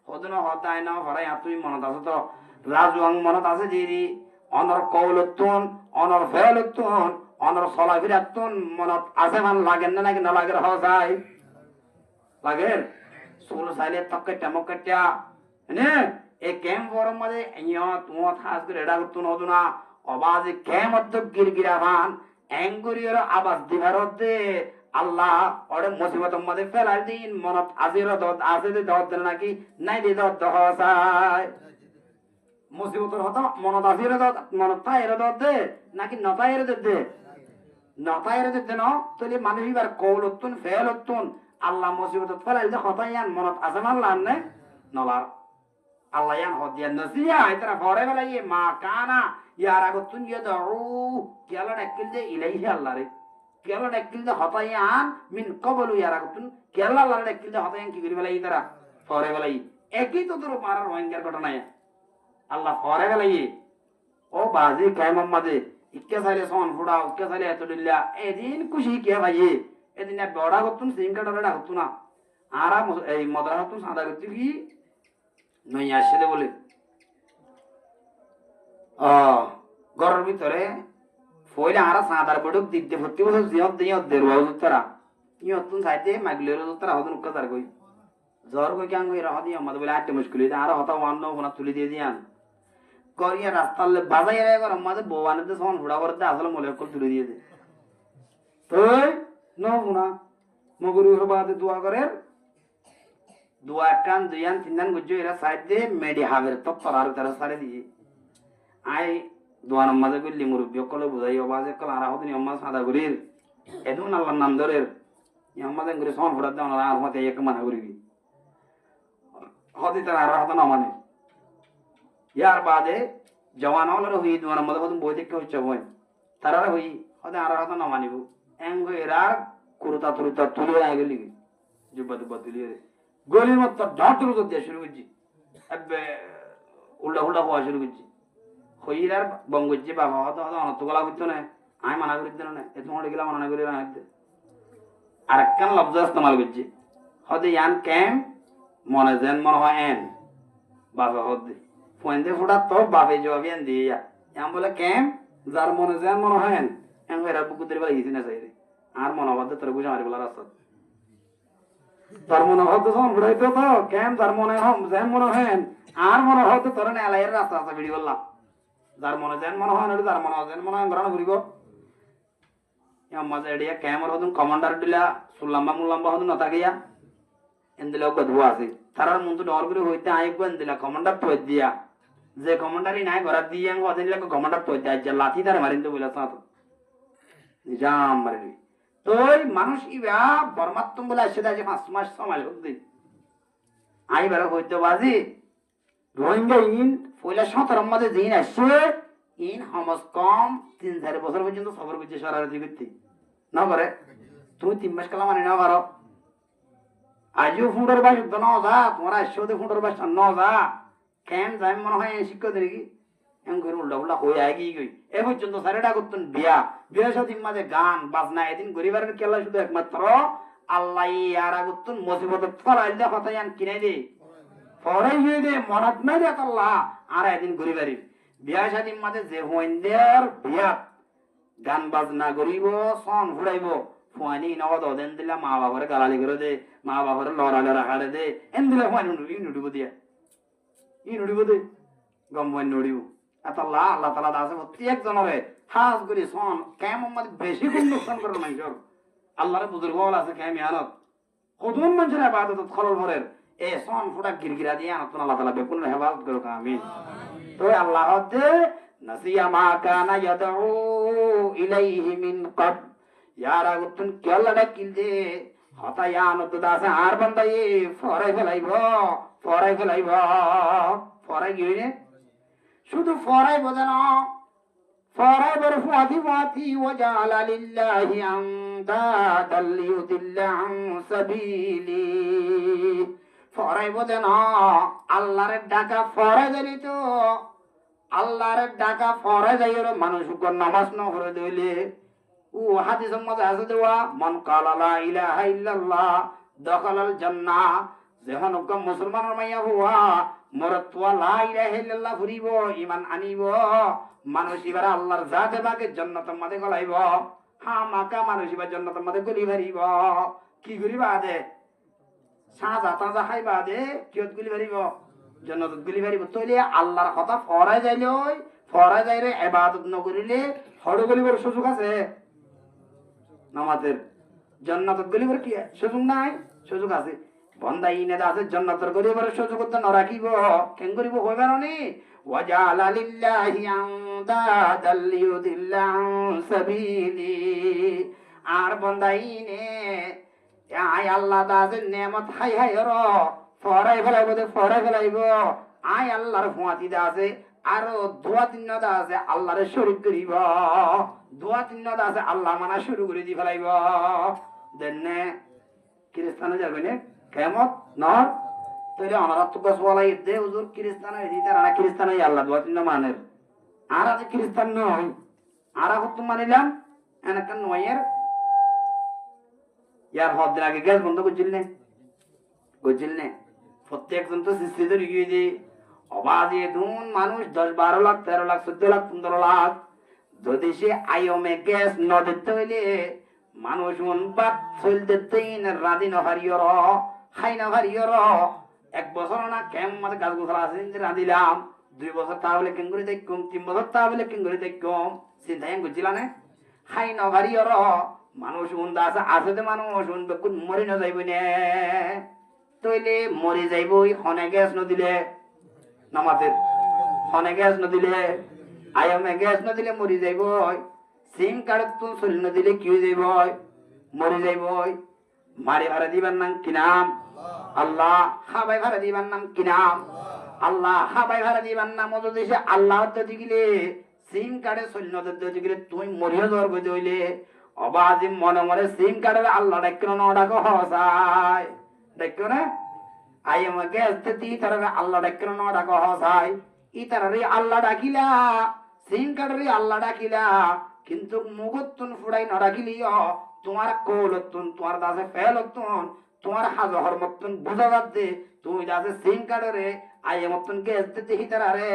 হদন হতাই না ফরাই তুই মনত আছে তো রাজুয়াং মনত আছে দিদি অনর কৌলতুন অনর ফেলতুন অনর সলাফিরাতুন মনত আছে মান লাগেন না নাকি না লাগে হসাই লাগে সোল সাইলে তক্কটা মক্কটা নে এ কেম ফরম মধ্যে ইয়া তুমত হাস করে এডা করতুন হদনা অবাজে কেম অদ্দ গিরগিরা ভান এঙ্গুরিয়র আবাস দিভারত দে আল্লাহ ওরে মুসিবত মধ্যে ফেলার দিন মনত আজির দদ আছে দে দদ নাকি নাই দে দদ হসাই মুসিবতর হতো মনত আজির দদ মনত তাইর দদ দে নাকি নতাইর দদ দে নতাইর দদ দে ন তলি মানুষ এবার কৌলতুন ফেলতুন আল্লাহ মুসিবত ফেলাই যে হতাইয়ান মনত আছে আল্লাহ নে নলার আল্লাহ ইয়ান হদিয়ান নসিয়া ইতরা ফরে ফেলাই মা কানা ইয়ার আগতুন ইয়াদউ কেলা ডাকিল দে ইলাইহি আল্লাহ রে কেলা ডাকিল দে হতাইয়ান মিন ক্বাবলু ইয়ার আগতুন কেলা আল্লাহ ডাকিল দে হতাইয়ান কি করি ফেলাই ইতরা ফরে ফেলাই একই তো তোর মারার ভয়ঙ্কর ঘটনা আল্লাহ ফরে ফেলাই ও বাজি কায়ম মাঝে ইকে সাইলে সন ফুড়া ইকে সাইলে এত দিল্লা এদিন খুশি কে ভাই এদিন বড়া করতুন সিংকা ডরা হতো না আর এই মদরা হতুন সাদা করতে কি নই আসলে বলে ঘরের ভিতরে ফইলে আর সাদার বড়ক দিতে ভর্তি বছর জিয়ত দিয়ত দেরুয়া তারা ইয়তুন সাইতে মাগলের তারা হদন উকাদার কই জ্বর কই কাং কই রাহ দিয়া মদ বলে আটে মুশকিল আর হতা ওয়ান্ন ফোনা তুলি দিয়ে দিয়ান করিয়া রাস্তার বাজাই রে গর আমাদের বওয়ানে তো সন ফুড়া করতে আসলে মলে কল তুলি দিয়ে দে তুই না মগুরি বাদে দোয়া করে দোয়া কান দুইয়ান তিনদান গুজো এরা সাইড দে মেডি হাবের তো তরার তারা সারে দিয়ে আই দোয়া নামাজে গলি মুরব্বি কলে বুঝাই আওয়াজে কল আর হদিন আম্মা সাদা করির এদুন আল্লাহর নাম ধরের আমাদের করে সন ফুড়া দাও না আর মতে এক মানা করিবি হদি তারা আর হতো না মানে ইয়ার বাদে জওয়ান হলার হই দোয়া নামাজে হদিন বই দেখে হচ্ছে হয় তারা হই হদে আর হতো না মানিব এঙ্গো এরার কুরুতা তুরুতা তুলে গেলি জুব্বা দুব্বা তুলিয়ে গলির মতো ঢট রুতো দিয়ে শুরু করছি এবে উল্টা উল্টা হওয়া শুরু করছি হইরার বঙ্গজি বাবা হতো হতো অনত গলা করতো না আমি মানা করি দিল না এত মনে গেলাম মানা করি না আর একখান লব্জ ইস্তেমাল করছি হদে ইয়ান ক্যাম মনে যেন মনে হয় এন বাবা হদে ফোন দিয়ে ফোটা তো বাপে জবাব এন দিয়ে ইয়ান বলে ক্যাম যার মনে যেন মনে হয় এন এরা বুকু দিয়ে বলে গেছি না চাই আর মনোবাদ তোর বুঝে মারি বলার রাস্তা তার মনে হতো তখন ঘুরাইতো তো কেন তার মনে যেন মনে হেন আর মনে হতো তোর এলাইয়ের রাস্তা রাস্তা বেরিয়ে বললাম যার মনে যেন মনে হয় যার মনে যেন মনে হয় ঘোরানো ঘুরিব মাঝে এডিয়া ক্যামেরা হতুন কমান্ডার দিলা সুলাম্বা মুলাম্বা হতুন নতা গিয়া এন্দিলা গধুয়া আছে তারার মন তো ডর করে হইতে আই গো এন্দিলা কমান্ডার তো দিয়া যে কমান্ডারই নাই ঘর দিয়ে হদিনলা কমান্ডার তো যায় যে লাঠি তার মারিন তো বলে সাথ নিজাম মারি তোই মানুষ ইবা বর্মাত্তম বলে আসে যে 5 মাস 6 মাস হতে আই বার হইতে বাজি রোহিঙ্গা ইন পয়লা 17 মাসে দিন আসছে ইন হামাস কম 3-4 বছর পর্যন্ত সবর বুঝে শরারতি করতে না করে তুই 3 মাস কালা মানে না পারো আজও ফুডর বাস তো না যা তোমরা আসছে ফুডর বাস না যা কেন যাই মনে হয় শিক্ষা দেরি কি এমন করে উল্টা উল্টা হয়ে আগে গই এ পর্যন্ত সারেটা করতেন বিয়া সাথীর মাঝে গান বাজনা এদিন গরিবার কেলা শুধু একমাত্র আল্লাহ আর করতেন মুসিবত ফলাইলে হতাই আন কিনে দে পরে গিয়ে দে মনত নাই দে আল্লাহ আর এদিন গরিবারি বিয়া সাথীর মাঝে যে হইন্দের বিয়া গান বাজনা করিব সন ফুরাইব ফুয়ানি নগদ দেন দিলা মা বাবার গালালি করে দে মা বাবার লড়ালে রাখাড়ে দে এন দিলা ফুয়ানি নুড়িব দিয়া ই নুড়িব দে গম্বাই নুড়িব আল্লাহ আল্লাহ তালা আছে প্রত্যেক জনরে হাজ করি সন কেমন মানে বেশি কোন নোকসান করে মানুষের আল্লাহরে বুজুর্গ আছে কেম আনত কতজন মানুষের আবাদত খলল ভরের এ সন ফুটা গিরগিরা দিয়ে আনত আল্লাহ তালা বেকুন হেফাজত করুক আমিন তো আল্লাহ দে নাসিয়া মা কানা ইয়াদউ ইলাইহি মিন ক্বাব ইয়ারা গুতুন কেলা ডাকিল দে হতায়ানত দাসে আর বান্দাই ফরাই ফেলাইব ফরাই গিয়ে শুধু ফরাই বোঝে না ফরাই বড় ফাতি ওয়াজাল লিল্লাহি আমদাদাল লিউদিল্লা আন সাবিলি ফরাই বোঝে না আল্লাহর ডাকা ফরাই দিলি তো আল্লাহর ডাকা ফরাই যাইর মানুষ নামাজ ন করে দিলে ও হাদিসের মধ্যে আছে দেওয়া মান কালা লা ইলাহা ইল্লাল্লাহ দাখালাল জান্নাহ যখন মুসলমানের মাইয়া হুয়া মরতুয়া লা ইলাহা ইল্লাল্লাহ ফুরিব ঈমান আনিব মানুষ এবার আল্লাহর জাতে বাকে জান্নাতের মধ্যে গলাইব হ্যাঁ মাকা মানুষ এবার জান্নাতের মধ্যে গলি ভারিব কি করিবা দে সাজা তাজা খাইবা দে কিয়ত গলি ভারিব জান্নাতত গলি ভারিব তইলে আল্লাহর কথা ফরাই যাইলে ইবাদত নকরিলে হড় গলিবার সুযোগ আছে নামাজের জান্নাতত গলিবার কি সুযোগ নাই সুযোগ আছে বন্দা ইনে আছে জান্নাতের গলিবার সুযোগ তো না রাখিব কেন করিব হইবে না ওয়াজালা লিল্লাহি আমদাদাল লিউদিল্লা আন সাবিলি আর বন্দা ইনে আয় আল্লাহ দাজের নেমত হাই র ফরাই ফেলাইব আয় আল্লাহর ফুয়াতি দা আছে আরো দোয়া তিন দা আছে আল্লাহরে শরীক করিব দোয়া তিন দা আছে আল্লাহ মানা শুরু করে দি ফেলাইব দেনে খ্রিস্টানে যাবে না কেমত নর তইলে অনারাত তো বলাই দে হুজুর খ্রিস্টানে দিতে না খ্রিস্টানে আল্লাহ দোয়া তিন মানের আর আছে খ্রিস্টান নয় আর হত মানিলাম এনাকে নয়ের ইয়ার হদ আগে গ্যাস বন্ধ করছিল নে প্রত্যেকজন তো সৃষ্টিতে রিগিয়ে দি অবাধে দুন মানুষ 10-12 লাখ 13 লাখ 14 লাখ 15 লাখ যদি সে আইওমে গ্যাস ন দিতে হইলে মানুষ বাদ চলতে তিন রাধি নহারিয়র খাই নহারিয়র 1 বছর না কেম মাঝে গাছ গোছলা আছে রাঁধিলাম 2 বছর তাহলে কেন করে দেখুম 3 বছর তাহলে কেন করে দেখুম চিন্তাই বুঝছিলা না খাই নহারিয়র মানুষ উন্দা আছে যে মানুষ বেকুন মরি না যাইব নে তইলে মরি যাইব হনে গ্যাস নদিলে নামাজের হনে গ্যাস নদিলে আয়মে গ্যাস নদিলে মরি যাইব সিম কার্ড তো চলি নদিলে কি হয়ে যাইব মরি যাইব মারি ভাড়া দিবার নাম কি নাম আল্লাহ খাবাই ভাড়া দিবার নাম কি নাম আল্লাহ খাবাই ভাড়া দিবার নাম যদি সে আল্লাহ যদি গিলে সিম কার্ডে চলি নদী গিলে তুই মরিয়া যাওয়ার বই হইলে অবাধি মনে মনে সিম কার্ডের আল্লাহ ডাক্তার ন ডাকো হসাই দেখো না আই আমাকে দি তার আল্লাহ ডাক্তার ন ডাকো হসাই ই তার আল্লাহ ডাকিলা সিম কার্ডের আল্লাহ ডাকিলা কিন্তু মুগতুন ফুড়াই ন ডাকিলিও তোমার কৌলতুন তোমার দাসে ফেলতুন তোমার হাজহর মতন বুঝা যাচ্ছে তুমি দাসে সিম কার্ডের আই মতন গ্যাস দিতে হিতারে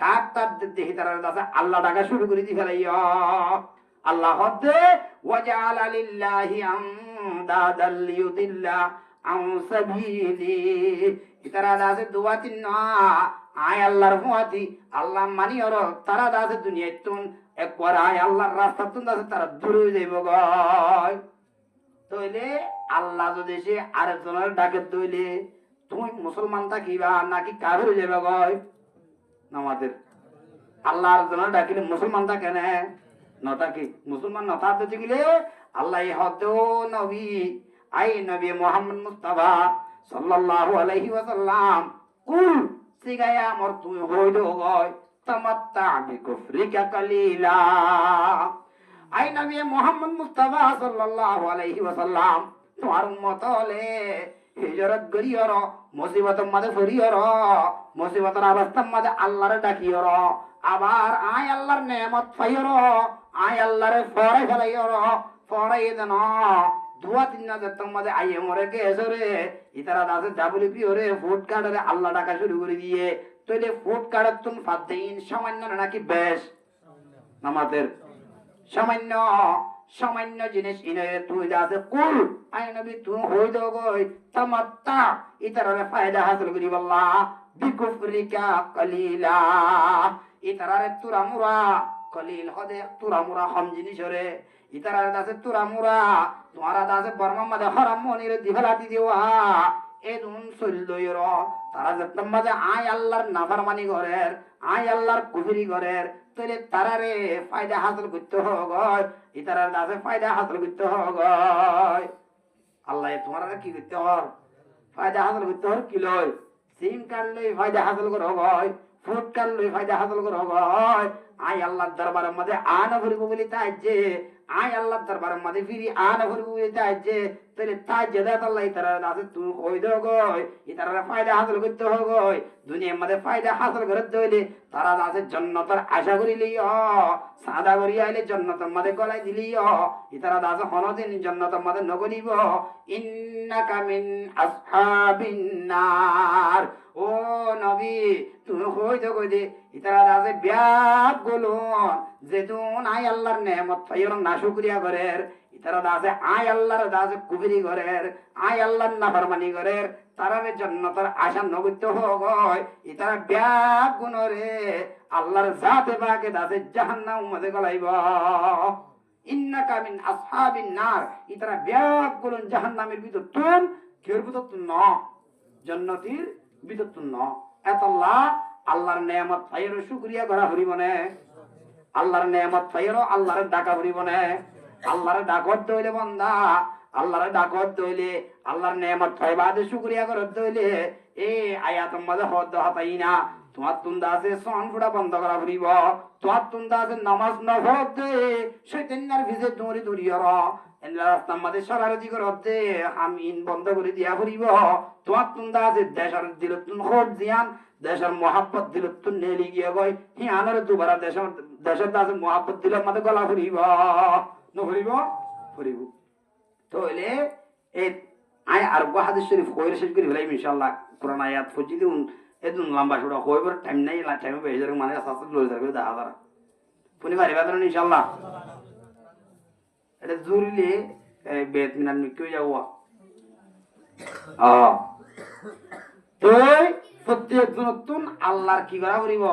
কাট তার দিতে হিতারে দাসে আল্লাহ ডাকা শুরু করে দি ফেলাইও আল্লাহ হদে ওয়াজালা লিল্লাহি আমদাদাল লিউদিল্লা আন সাবিলি ইতারা দাসে দুয়া তিন না আয় আল্লাহর হুয়াতি আল্লাহ মানি ওর তারা দাসে দুনিয়ায় তুন একবার আয় আল্লাহর রাস্তা তুন দাসে তারা দূরে যাইব গয় তইলে আল্লাহ যদি সে আরেকজনের ডাকে দইলে তুমি মুসলমান থাকিবা নাকি কাফের হয়ে যাবে গয় আমাদের আল্লাহ আরেকজনের ডাকিলে মুসলমান থাকে না নটাকি মুসলমান নটা হতে গেলে আল্লাহ হদ নবী আই নবী মোহাম্মদ মুস্তাফা সাল্লাল্লাহু আলাইহি ওয়াসাল্লাম কুল সিগায়া মর তুই হইল গয় তামাত্তা বিকুফরিকা কালিলা আই নবী মোহাম্মদ মুস্তাফা সাল্লাল্লাহু আলাইহি ওয়াসাল্লাম তোমার উম্মত হলে হিজরত করিয়র মুসিবতের মাঝে ফরিয়র মুসিবতের অবস্থার মাঝে আল্লাহরে ডাকিয়র আবার আয় আল্লাহর নেয়ামত পাইয়র আয় আল্লাহরে ফরাই ফেলাইয়র ফরাই দেন দুয়া তিন না যেত মাঝে আইয়ে মরে গেছে রে ইতারা দাসে ডাবলি পিওরে ফুড কার্ডে আল্লাহ ডাকা শুরু করে দিয়ে তইলে ফুড কার্ডের তুমি ফাদ্দিন সামান্য নাকি বেশ আমাদের সামান্য সামান্য জিনিস ইনে তুই যাতে কুল আই নবী তুই হই দাও গই তামাত্তা ইতারারে ফায়দা হাসিল করি বল্লা বিকুফরিকা কালিলা ইতারারে তুরামুরা কলিল হদে তুরামুরা হম জিনিস রে ইতারারে দাসে তুরামুরা তোমারা দাসে বর্মা মাদে হারাম মনিরে দিফালাতি দেওয়া এদুন সইলদইর তারা যতম মাঝে আয় আল্লাহর নাফরমানি করের আয় আল্লাহর কুফরি করের তইলে তারারে ফায়দা হাসিল করতে হয় ইতারার দাসে ফায়দা হাসিল করতে হয় আল্লাহ তোমার কি করতে হয় ফায়দা হাসিল করতে হয় কি লয় সিম কার্ড লই ফায়দা হাসিল করা হয় ফুড কার্ড লই ফায়দা হাসিল করা হয় আয় আল্লাহর দরবারের মধ্যে আনা ভরিব বলি তাই যে আয় আল্লাহর দরবারের মধ্যে ফিরি আনা ভরিব বলি তাই যে তাহলে তাই যেদাত আল্লাহ ইতারার দাসে তুই কই দাও গয় ইতারার ফায়দা হাসিল করতে হয় দুনিয়ার মধ্যে ফায়দা হাসিল করে দইলে তারা দাসে জান্নাতের আশা করিলিও সাদা করি আইলে জান্নাতের মধ্যে গলাই দিলিও ইতারা দাসে হনদিন জান্নাতের মধ্যে নগরিব ইন্নাকা মিন আসহাবিন নার ও নবী তুমি কই দাও কই দে ইতারা দাসে ব্যাপ গুলো যেদুন আয় আল্লাহর নেয়ামত পাইর না শুকরিয়া করের ইতারা দাসে আয় আল্লাহর দাসে কুফরি করের আয় আল্লাহর নাফরমানি করের তারারে জান্নাতের আশা নগত্য হয় ইতারা ব্যাপ গুণরে আল্লাহর জাতে পাকে দাসে জাহান্নাম মধ্যে গলাইব ইন্নাকা মিন আসহাবিন নার ইতারা ব্যাপ গুণ জাহান্নামের ভিতর তুন কের ভিতর তুন ন জান্নাতের ভিতর তুন ন এতাল্লাহ আল্লাহর নেয়ামত পাইর শুকরিয়া করা হরিব না আল্লাহর নেয়ামত পাইর আল্লাহর ডাকা হরিব না আল্লাহর ডাকত দইলে বান্দা আল্লাহর ডাকত দইলে আল্লাহর নেয়ামত পাইবাদে শুকরিয়া করত দইলে এই আয়াতের মধ্যে হদ হতাইনা তোমার তুন্দা আছে সন ফুড়া বন্ধ করা ফুরিব তোমার তুন্দা আছে নামাজ নফরত দে শয়তানের ভিজে দৌড়ি দৌড়িয়র এন্লা রাস্তার মধ্যে সরারতি করত দে আমিন বন্ধ করে দিয়া ফুরিব তোমার তুন্দা আছে দেশের দিলতুন খোট জিয়ান দেশের মহাব্বত দিলতুন নেলি গিয়ে গই হি আনার দুবারা দেশের দাসে মহাব্বত দিলের মধ্যে গলা ফুরিব নফরিব ফুরিব তাহলে এই আয় আর হাদিস শরীফ কইরে শেষ করি ফেলাই ইনশাআল্লাহ কোরআন আয়াত ফজি দিউন এদুন লম্বা ছড়া কইবার টাইম নাই লা টাইম বেজার মানে সাসত লই যাবে দেখা দাঁড়া পুনি পারিবা তো ইনশাআল্লাহ এটা জরুরি বেত মিনান মিকো যাওয়া তুই প্রত্যেক নতুন আল্লাহর কি করা ফুরিব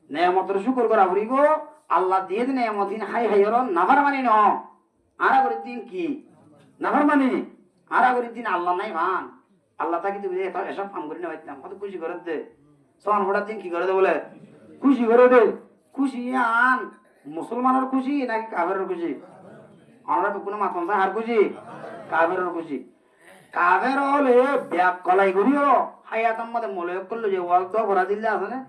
নেয়ামতের শুকর করা ফুরিব আল্লাহ দিয়ে দিন নেয়ামত দিন হাই হাইর নাফরমানি ন আরা করে দিন কি নাফরমানি আরা করে দিন আল্লাহ নাই মান আল্লাহ তাকে তুমি এসব কাম করি না পাইতাম কত খুশি করে দে সন ফোড়ার দিন কি করে দে বলে খুশি করে দে খুশি আন মুসলমানের খুশি নাকি কাফেরের খুশি আমরা তো কোনো মাতন আর খুশি কাফেরের খুশি কাফের হলে ব্যাগ কলাই করিও হায়াতের মধ্যে মলে করলো যে ওয়াজ দোয়া ভরা দিলে আছে না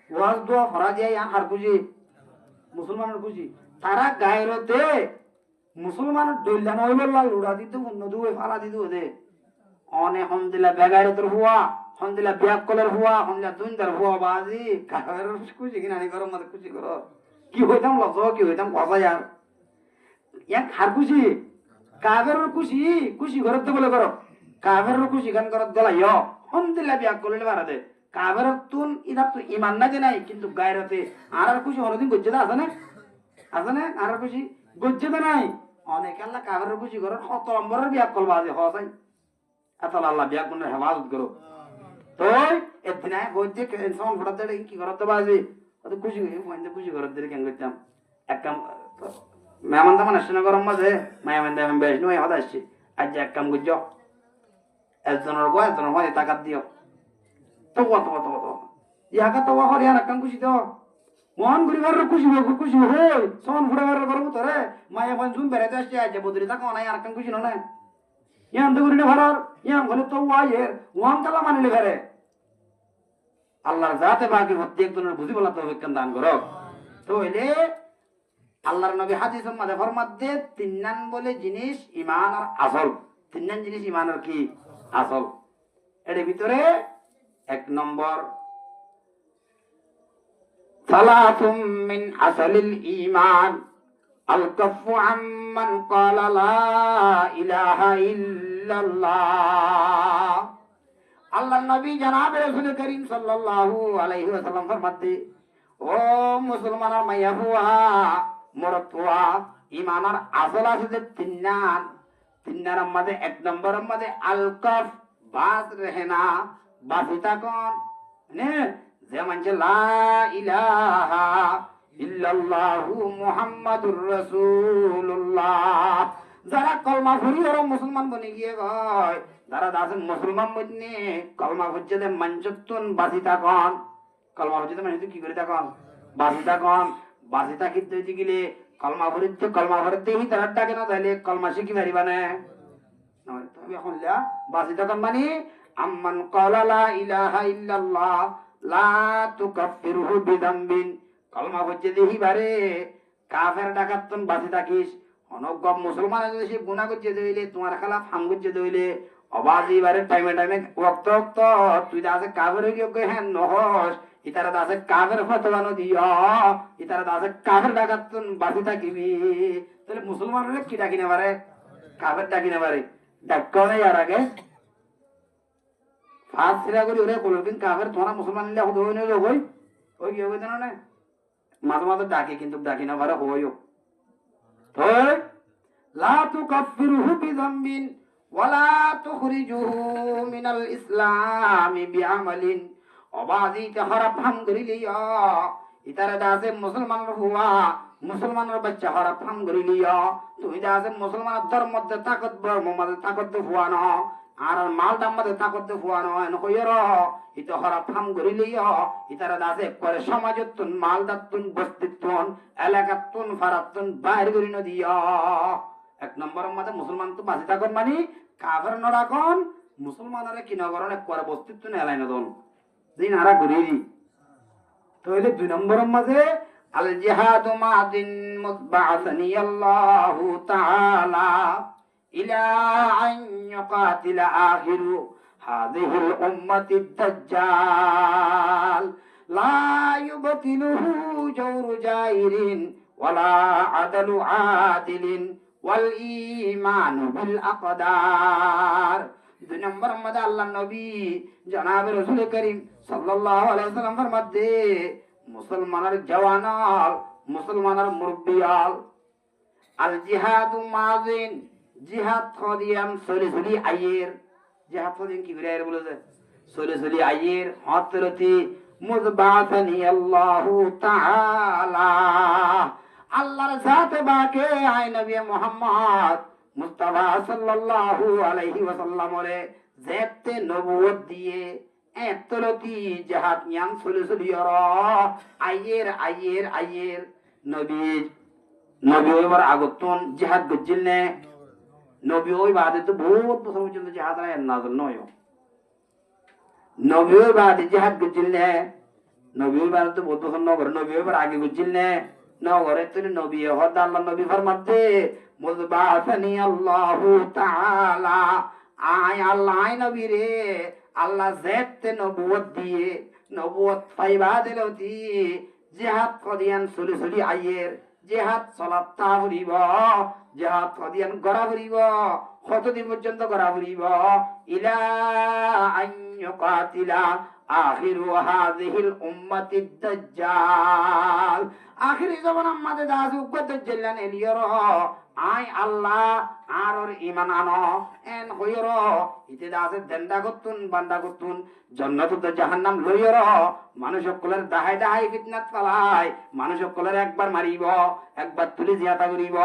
ওয়াজ দোয়া ভরা দিয়ে আর খুশি মুসলমানের খুশি তারা গায়রতে মুসলমানের দৈল্যান হইল লুড়া দিত উন্নত হয়ে ফালা দিত দে অনে হন্দিলা বেগায়রতের হুয়া হন্দিলা ব্যাগ কলের হুয়া হন্দিলা দুইদার হুয়া বাজি কাফের খুশি কিনা নি করো মধ্যে খুশি করো কি হইতাম লজ কি হইতাম কথা আর এক হার খুশি কাফের খুশি খুশি করতে বলে করো কাফের খুশি গান করত গলাই হন্দিলা ব্যাগ করলে বাড়া দে কাফের তুন ইদা তো ইমান না যে নাই কিন্তু গায়রতে আর খুশি হরদিন গজ্জে আছে না আর খুশি গজ্জে তো নাই অনেক আল্লাহ কাগর খুশি করেন কত নম্বরের বিয়া করবা যে হসাই এত আল্লাহ বিয়া কোন হেফাজত করো তো এদিন হইতে সন ফটাতে কি করতে বাজে অত খুশি হয়ে খুশি করতে দিলে কেন করতাম এক কাম মেহমান তেমন আসছে না গরম মাঝে মেহমান তেমন বেশ নয় হতে আসছে আজ এক কাম করছ একজনের গো একজনের হয় টাকাত দিও তো কত কত কত ইয়াকা তো হরিয়ান এক কাম খুশি তো মহান গরিবার খুশি খুশি হই সন ফুড়াবার করবো তোরে মায়া এখন জুম বেড়াতে আসছে আজ বদরি থাকো না আর কাম খুশি নয় ইয়ান তো করি না ভাড়ার ইয়ান হলে তো ওয়াইয়ের ওয়ান কালা মানিলে ফেরে আল্লাহর জাতে বাকি প্রত্যেকজনের বুঝি বলা তো বিজ্ঞান দান করো তো এলে আল্লাহর নবী হাদিসের মধ্যে ফরমাতে তিননান বলে জিনিস ঈমান আর আসল তিননান জিনিস ঈমান আর কি আসল এর ভিতরে এক নম্বর সালাতুম মিন আসলিল ঈমান আল কাফু আম্মান ক্বালা লা ইলাহা ইল্লাল্লাহ আল্লাহর নবী জনাব রাসূল করিম সাল্লাল্লাহু আলাইহি ওয়াসাল্লাম ফরমাতে ও মুসলমানের মাইয়া হুয়া মরতুয়া ঈমানের আসল আছে যে তিননার মধ্যে এক নম্বরের মধ্যে আল কাফ বাস রেহনা বাসিতা কোন নে যে মানছে লা ইলাহা ইল্লাল্লাহু মুহাম্মাদুর রাসূলুল্লাহ যারা কলমা পড়ি ওরা মুসলমান বনে গিয়ে গয় যারা দাসেন মুসলমান বনে কলমা পড়ছে মানচতুন বাসিতা কোন কলমা পড়ছে মানে কি করে তখন বাসিতা কোন বাসিতা কিন্তু হইতে গেলে কলমা পড়তেই তারা ডাকে না তাহলে কলমা শিখি পারিবা না তুমি এখন লা বাসিতা কোন মানে আম্মান ক্বালা লা ইলাহা ইল্লাল্লাহ লা তুকাফিরহু বিযামবিন কলমা পড়ছে দেহি বারে কাফের ডাকাতন বাসি থাকিস অনগ মুসলমান যদি সে গুনাহ করছে দইলে তোমার খেলা ফাম করছে দইলে অবাজি বারে টাইমে টাইমে ওয়াক্ত ওয়াক্ত তুই দাসে কাফের হইও কে হ্যাঁ নহস ইতারা দাসে কাফের ফতোয়া ন দিও ইতারা দাসে কাফের ডাকাতন বাসি থাকিবি তাহলে মুসলমানরা কি ডাকি না পারে কাফের ডাকি না পারে ডাক্কো নাই আর আগে ফাস সিরা করি ওরে বলল কিন্তু কাফের তোমরা মুসলমান নিলে হই না হই ওই কি হবে জানো না মাঝে মাঝে ডাকে কিন্তু ডাকি না পারে হইও তো লা তুকাফিরহু বিযামবিন ওয়ালা তুখরিজুহু মিনাল ইসলামি বিআমালিন অবাজি তাহারা ফাম করিলিয়া ইতারা দাসে মুসলমান হুয়া মুসলমানের বাচ্চা হারা ফাম করিলিয়া তুমি দাসে মুসলমানের ধর্ম মধ্যে তাকত বর্ম মধ্যে তাকত হুয়া না আর মালদার মধ্যে তাকত হুয়া না এন কইর ইতো হারা ফাম করিলিয়া ইতারা দাসে করে সমাজতুন মালদাতুন বস্তিতুন এলাকাতুন ফারাতুন বাইরে করি ন দিয়া এক নম্বরের মধ্যে মুসলমান তো বাঁচি থাকুন মানে কাফের নরাকন মুসলমানরা কি নগরণ এক করে বস্তিতুন এলাই নদন দিন আরা ঘুরি তো এলে দুই নম্বরের মাঝে আল জিহাদু মাদিন মুতবাআসানি আল্লাহু তাআলা ইলা আন ইয়াকাতিলা আখিরু হাযিহিল উম্মাতিদ দাজ্জাল লা ইউবতিলুহু জাওরু জাইরিন ওয়ালা আদালু আদিলিন ওয়াল ঈমানু বিল আকদার দুই নম্বর মধ্যে আল্লাহ নবী জনাব রাসূল করিম সাল্লাল্লাহু আলাইহি ওয়াসাল্লাম ফরমাতে মুসলমানের জওয়ানাল মুসলমানের মুরব্বিয়াল আল জিহাদু মাযিন জিহাদ খদিয়াম সলিসলি আয়ের জিহাদ খদিয়াম কি করে বলে যায় সলিসলি আয়ের হতরতি মুযবাতানি আল্লাহু তাআলা আল্লাহর জাতে বাকে আয় নবী মুহাম্মদ মুস্তাফা সাল্লাল্লাহু আলাইহি ওয়াসাল্লাম রে যেতে নবুয়ত দিয়ে এতরতি জিহাদ নিয়াম সলিসলি আয়ের নবী ওইবার আগতন জিহাদ গজিল নে নবী ওই বাদে তো বহুত বছর পর্যন্ত জিহাদ নাযিল নয় নবী ওই বাদে জিহাদ গজিল নে নবী ওই বাদে তো বহুত বছর নগর নবী ওইবার আগে গজিল নে নগরে তুই নবী হদ আল্লাহ নবী ফরমাতে মুযবাআসানি আল্লাহু তাআলা আয় আল্লাহ নবী রে আল্লাহ যেতে নবুয়ত দিয়ে নবুয়ত পাইবা দিলতি জিহাদ কদিয়ান সলিসলি আয়ের জিহাদ সালাত তাহরিব জিহাদ কদিয়ান গরা ভরিব কতদিন পর্যন্ত গরা ভরিব ইলা আন ইয়াকাতিলা আখিরু হাযিহিল উম্মাতিদ দাজ্জাল। আখিরি জমান আমাদের দাস উগ্র দাজ্জাল এলিয়র আই আল্লাহ আর ওর ঈমান আনো এন হইর ইতে দাসে দেন্দা করতুন বান্দা করতুন জান্নাত তো জাহান্নাম লইর মানুষ সকলের দাহাই দাহাই ফিতনাত ফালাই মানুষ সকলের একবার মারিব একবার তুলি জিয়াতা করিব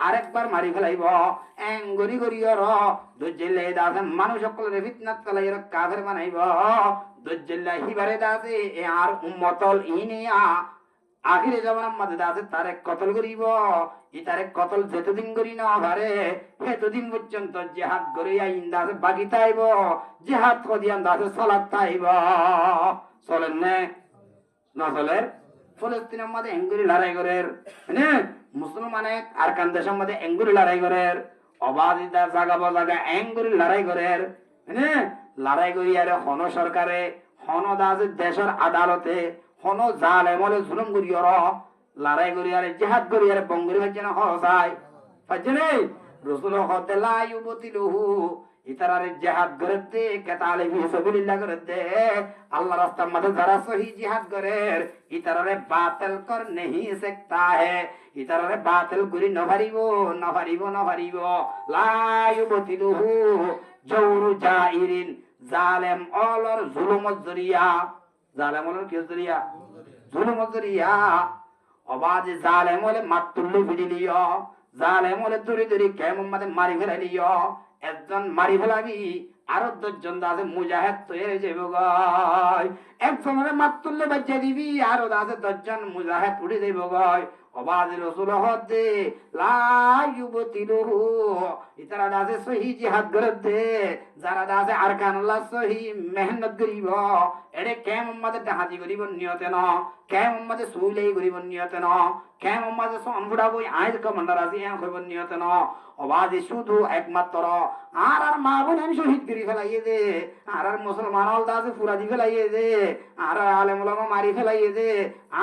আরেকবার মারি ফেলাইব এং গরি গরিয়র দাজ্জাল দাসে মানুষ সকলের ফিতনাত ফালাই কাফের বানাইব দাজ্জাল হিবারে দাসে এ আর উম্মতল ইনিয়া আখিরে জামানার মধ্যে দাসে তারে কতল করিব ই তারে কতল যেতদিন করি না পারে সেতদিন পর্যন্ত জিহাদ করে আইন দাসে বাকি তাইব জিহাদ কদিয়ান দাসে সালাত তাইব চলেন না চলের ফলস্তিনের মধ্যে এঙ্গুরি লড়াই করের হ্যাঁ মুসলমানে আর কান দেশের মধ্যে এঙ্গুরি লড়াই করের অবাধিতা জাগা বাজাগা এঙ্গুরি লড়াই করের হ্যাঁ লড়াই করি আর হন সরকারে হন দাসে দেশের আদালতে হন জালেমলে জুলুম করিয়র লড়াই করি আর জিহাদ করি আর বঙ্গরি ভাজ্যনা হসাই ফাজনে রাসূল হতে লা ইউবতিলুহু ইতারারে জিহাদ করতে কেতালে ফি সাবিলিল্লাহ করতে আল্লাহ রাস্তার মধ্যে যারা সহি জিহাদ করে ইতারারে বাতিল কর নেহি सकता है ইতারারে বাতিল করি না পারিব লা ইউবতিলুহু জাওরু জাইরিন জালেম অলর জুলুমত জরিয়া জালেম অলর কি জরিয়া জুলুমত জরিয়া অবাধ জালেম হলে মাতুল্লু ভিডিলিও জালেম হলে দূরে কেমন মাঝে মারি ফেলালিও একজন মারি ফেলাবি আরো 10 জন দাসে মুজাহিদ তৈরি যাইব গয় একজনের মাতুল্লু বাজ্জা দিবি আরো দাসে 10 জন মুজাহিদ উড়ে যাইব গয় অবাধ রাসূল হতে লা ইউবতিলুহু ইতারা দাসে সহি জিহাদ করতে যারা দাসে আরকানুল্লাহ সহি মেহনত করিব এড়ে কেমন মাঝে ডাহাতি করিব নিয়তে ন কেমন মাঝে সুইলাই করিব নিয়তে ন কেমন মাঝে সনফুড়া বই আইজ কমান্ডার আছে এ কইব নিয়তে ন অবাধে শুধু একমাত্র আর মা বোন আমি শহীদ করি ফেলাইয়ে দে আর মুসলমান হল দাসে ফুরা দি ফেলাইয়ে দে আর আলেম ওলামা মারি ফেলাইয়ে দে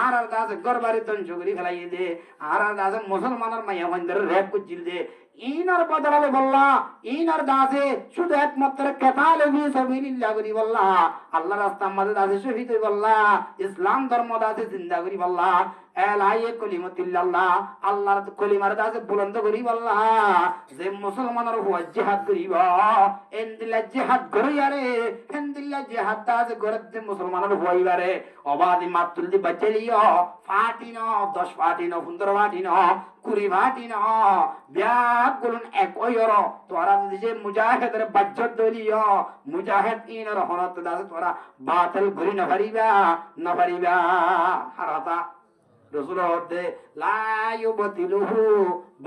আর দাসে গরবারি ধ্বংস করি ফেলাইয়ে দে আর দাসে মুসলমানের মাইয়া মন্দির রেপ করছিল দে ইনার বদলালে বললা ইনার দাসে শুধু একমাত্র কেতালে ফি সাবিলিল্লাহ করি বললা আল্লাহ রাস্তার মধ্যে দাসে শহীদ হই বললা ইসলাম ধর্ম দাসে জিন্দা করি বললা এলায়ে কলিমাতুল্লাহ আল্লাহর কলিমার দাসে বুলন্দ করি বললা যে মুসলমানের হুয়া জিহাদ করিব এন্দিল্লা জিহাদ করিয়ারে এন্দিল্লা জিহাদ দাসে করতে মুসলমানের হুয়াইবারে অবাদি মাতুল দি বাচ্চালিও ফাটিন 10 ফাটিন 15 ফাটিন 20 ফাটিন ব্যাগ গুলন এক ওয়র তোরা যদি যে মুজাহিদের বাজ্জত দলিও মুজাহিদ ইনর হনত দাসে তোরা বাতিল করি না পারিবা হারাতা রাসূল হতে লা ইউবতিলুহু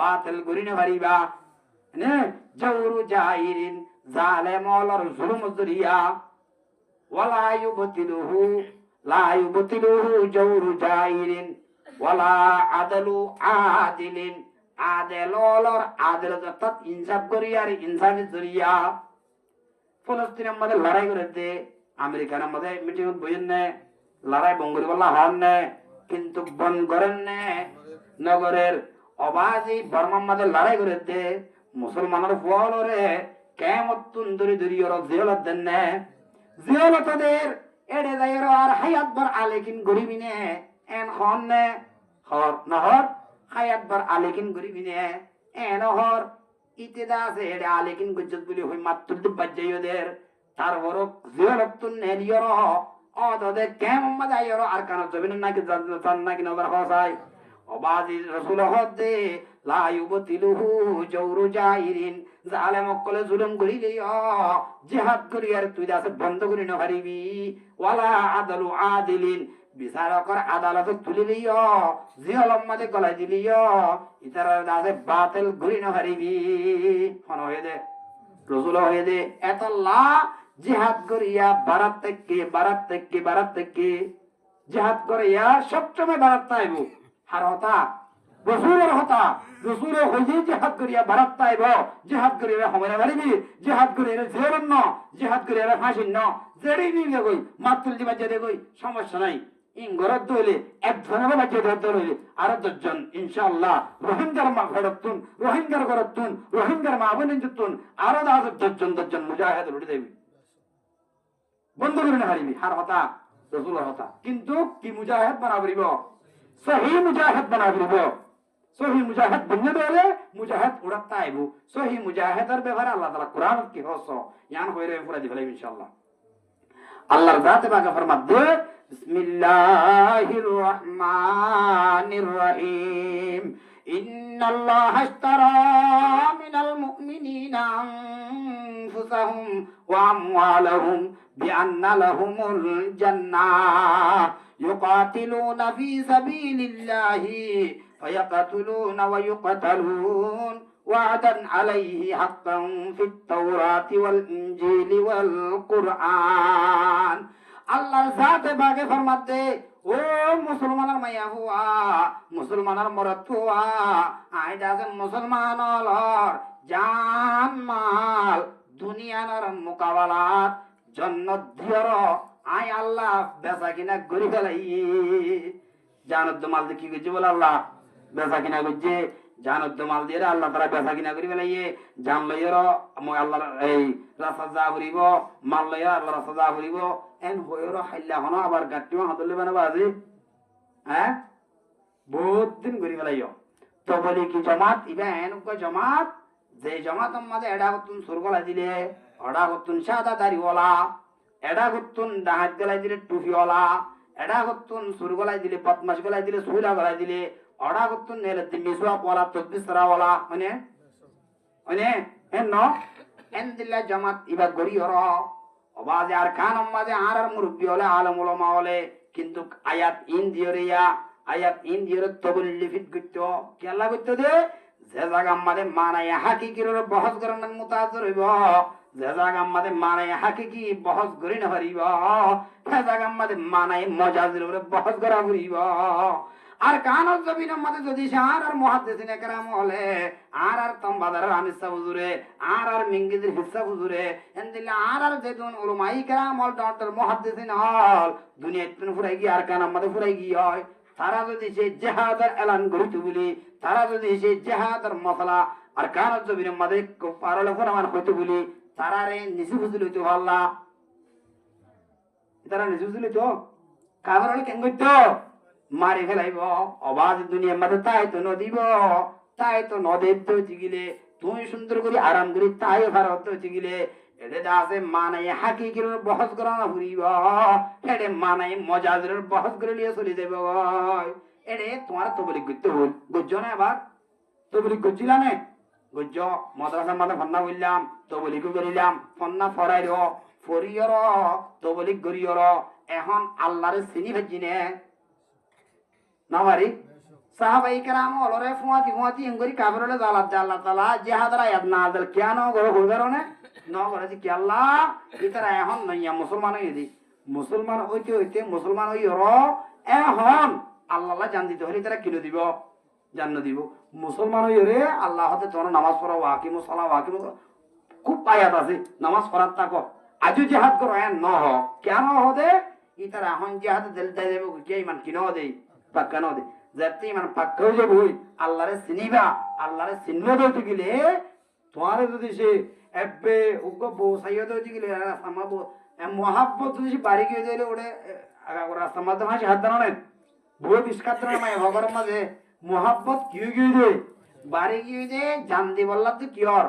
বাতিল করি না পারিবা নে জাওরু জাইরিন জালেমলর জুলুম জরিয়া ওয়ালা ইউবতিলুহু লা ইউবতিলুহু জাওরু জাইরিন ওয়ালা আদলু আদিলিন আদেললর আদালত ইনসাফ করিয়ার ইনসাফ জরিয়া ফলস্তিনের মধ্যে লড়াই করতে আমেরিকার মধ্যে মিটিং বইনে লড়াই বঙ্গরি বলা হন নে কিন্তু বন করেন নে নগরের অবাধি বর্মার মধ্যে লড়াই করতে মুসলমানের ফলরে কেমত দরি ওর জিয়ালত দেন নে জিয়ালতদের এড়ে যাইর আর হায়াত ভর আলেকিন গরিবিনে এন হন নে হর নহর হায়াত ভর আলেকিন গরিবিনে এন হর ইতেদা আছে এড়ে আলেকিন গজ্জত বলি হই মাতুল বাজ্জাইদের তারপর জিয়ালতুন নেলিয়র অদদে কেমন মাদাইর আর কান জবিন নাকি জান নাকি নজর হসাই অবাদি রাসূল হদে লা ইউবতিলুহু জাওরু জাইরিন জালেম কলে জুলুম করিলিও জিহাদ করি আর তুই দাসে বন্ধ করি না পারিবি ওয়ালা আদলু আদিলিন বিচারকর আদালত তুলিলিও জিহলম মাঝে গলাই দিলিও ইতার দাসে বাতিল করি না পারিবি হন হয়ে দে রাসূল হয়ে দে এতলা জিহাদ করিয়া ভারত থেকে জিহাদ করিয়া সবসময় ভারত তাইব আর হতা রসুলের হতা রসুলের হইয়ে জিহাদ করিয়া ভারত তাইব জিহাদ করিয়া হমরা মারিবি জিহাদ করিয়া জেরন্ন জিহাদ করিয়া ফাঁসিন্ন জেড়ি নিয়ে গই মাতুল দিবা জেরে গই সমস্যা নাই ইংগরত দইলে একজনের বাজে দইলে আর 10 জন ইনশাআল্লাহ রোহিঙ্গার মা ফেরতুন রোহিঙ্গার করতুন রোহিঙ্গার মা বনিন জুতুন আর 10 জন মুজাহিদ উড়ে দেবি বন্ধ করে না হারিবি হার হতা রসুল হতা কিন্তু কি মুজাহিদ বানা করিব সহি মুজাহিদ বানা করিব সহি মুজাহিদ বন্য দলে মুজাহিদ উড়াত আইবু সহি মুজাহিদের ব্যাপারে আল্লাহ তাআলা কোরআন কি হস ইয়ান হইরে পুরা দিবেন ইনশাআল্লাহ আল্লাহর জাতে পাকে ফরমাত দে বিসমিল্লাহির রহমানির রহিম ইন্নাল্লাহা ইশতারা মিনাল মুমিনিনা আনফুসাহুম ওয়া আমওয়ালাহুম বিআন্না লাহুমুল জান্নাহ ইউকাতিলুনা ফি সাবিলিল্লাহি ফায়াকাতুলুনা ওয়া ইউকাতালুন وعدا عليه حقا في التوراة والإنجيل والقرآن আল্লাহর জাতে বাগে ফরমাতে ও মুসলমানের মাইয়া হুয়া মুসলমানের মরদ হুয়া আইডা যে মুসলমানর জান মাল দুনিয়ার মোকাবেলাত জন্নত দিয়র আই আল্লাহ বেচা কিনা গরি ফেলাই জানত মাল দেখি গেছে বলে আল্লাহ বেচা কিনা করছে জানত মাল দিয়ে আল্লাহ তারা বেচা কিনা করি ফেলাইয়ে জান লইয়ের মই আল্লাহর এই রাস্তা যা ফুরিব মাল লইয়া আল্লাহ রাস্তা যা ফুরিব এন হইর হাইলা হনো আবার গাটিও হাতলে বানাবো আজি হ্যাঁ বহুত দিন করি ফেলাইও তো বলি কি জমাত ইবা এনক জমাত যে জমাত আমাদের এডা করতুন সুর গলাই দিলে অডা করতুন সাদা দাড়িওয়ালা এডা করতুন ডাহাত গলাই দিলে টুপিওয়ালা এডা করতুন সুর গলাই দিলে বদমাশ গলাই দিলে সুইলা গলাই দিলে অডা করতুন নেলে মিসওয়াক ওয়ালা তসবিহ সরাওয়ালা মানে এন এন দিল্লা জমাত ইবা গরি হর অবাজে আর খান আমাদে আর মুরব্বি হলে আলম উলামা হলে কিন্তু আয়াত ইন দিয়রিয়া আয়াত ইন দিয়র তবল্লি ফিট গত্য কেলা গত্য দে যে জায়গা আমাদে মানায় হাকিকির বহস করার মুতাজর হইব যে জায়গা আমাদে মানায় হাকিকি বহস করি না পারিব সে জায়গা আমাদে মানায় মজাজের উপরে বহস করা পারিব আর কান জমিন আমাদের যদি আর মুহাদ্দিসিন একরাম হলে আর তমবাদার আনিসা হুজুরে আর মিঙ্গিদের হিসাব হুজুরে এন্দিলা আর যেদুন উলামায়ে কেরাম হল ডক্টর মুহাদ্দিসিন হল দুনিয়াতে ফুরাই গিয়ে আর কান আমাদের ফুরাই গিয়ে হয় তারা যদি সে জিহাদের এলান করিতে বলি তারা যদি সে জিহাদের মশলা আর কান জমিন আমাদের পারলে ফরমান হইতে বলি তারা রে নিচু বুঝল হইতে পারলা তারা নিচু বুঝল তো কারণ হলে কেন করতো মারি ফেলাইব অবাধ দুনিয়ার মধ্যে তাই তো নদীব তাই তো নদীর তো চিগিলে তুই সুন্দর করে আরাম করি তাই ভারত তো চিগিলে এডে আছে মানাই হাকিকির বহস করা না ফুরিব এডে মানাই মজাজের বহস করে নিয়ে চলে যাব এডে তোমার তো বলি করতে হল বুঝছ না এবার তো বলি করছিল না বুঝছ মাদ্রাসার মাঝে ফন্না বললাম তো বলি করিলাম ফন্না ফরাইর ফরিয়র তো বলি গরিয়র এখন আল্লাহরে চিনি ভেজি নে না পারি সাহাবাই কেরাম অলরে ফুয়াতি এঙ্গরি কাবরলে জালাত আল্লাহ তাআলা জিহাদের আয়াত নাযিল কেন গো হইবারনে ন করে কি আল্লাহ ইতারা এখন নইয়া মুসলমান হইদি মুসলমান হইতে মুসলমান হই র এখন আল্লাহ জান দিতে হলে তারা কিলো দিব জান্ন দিব মুসলমান হই রে আল্লাহ হাতে তোর নামাজ পড়া ওয়াকিমুস সালাহ ওয়াকিমুস খুব আয়াত আছে নামাজ পড়ার তাকো আজু জিহাদ করো এন ন হ কেন হদে ইতারা এখন জিহাদ দিল দেব কে ইমান কিনো দেই পাক্কা ন দে যাতে ইমান পাক্কা হয়ে যাবে আল্লাহরে চিনিবা আল্লাহরে চিনবে দইতে গেলে তোমারে যদি সে এবে উগো বসাইয়া দইতে গেলে সামাবো মহাব্বত যদি বাড়ি গিয়ে দিলে ওরে রাস্তার মধ্যে মাঝে হাত দাঁড়ানো নাই বই বিস্কাত না মাই ভগর মাঝে মহাব্বত কিউ গিয়ে দে বাড়ি গিয়ে দে জান দি বললা তো কি আর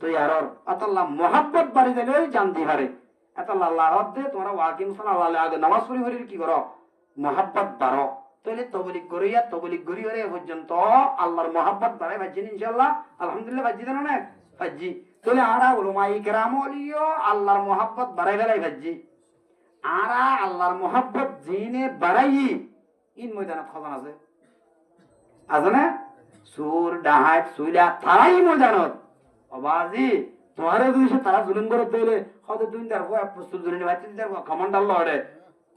তুই আর আতাল্লাহ মহাব্বত বাড়ি দিলে জান দি হারে আতাল্লাহ আল্লাহ দে তোমরা ওয়াকিম সাল্লাল্লাহু আলাইহি নামাজ পড়ি পড়ি কি করো মহাব্বত বাড়ো তাহলে তবলিগ গরিয়রে পর্যন্ত আল্লাহর মহাব্বত বাড়ায় ভাজি ইনশাআল্লাহ আলহামদুলিল্লাহ ভাজি দেন না ভাজি তাহলে আরা উলামায়ে কেরাম হলিও আল্লাহর মহাব্বত বাড়াই বেলাই ভাজি আরা আল্লাহর মহাব্বত জিনে বাড়াই ইন ময়দানে খজান আছে না সুর ডাহাত সুইলা তারাই ময়দানত অবাজি তোমারে দুইশে তারা জুলুম করে দিলে হয়তো দুই দার বয় প্রস্তুত জুলুম ভাজি দার কমান্ডার লড়ে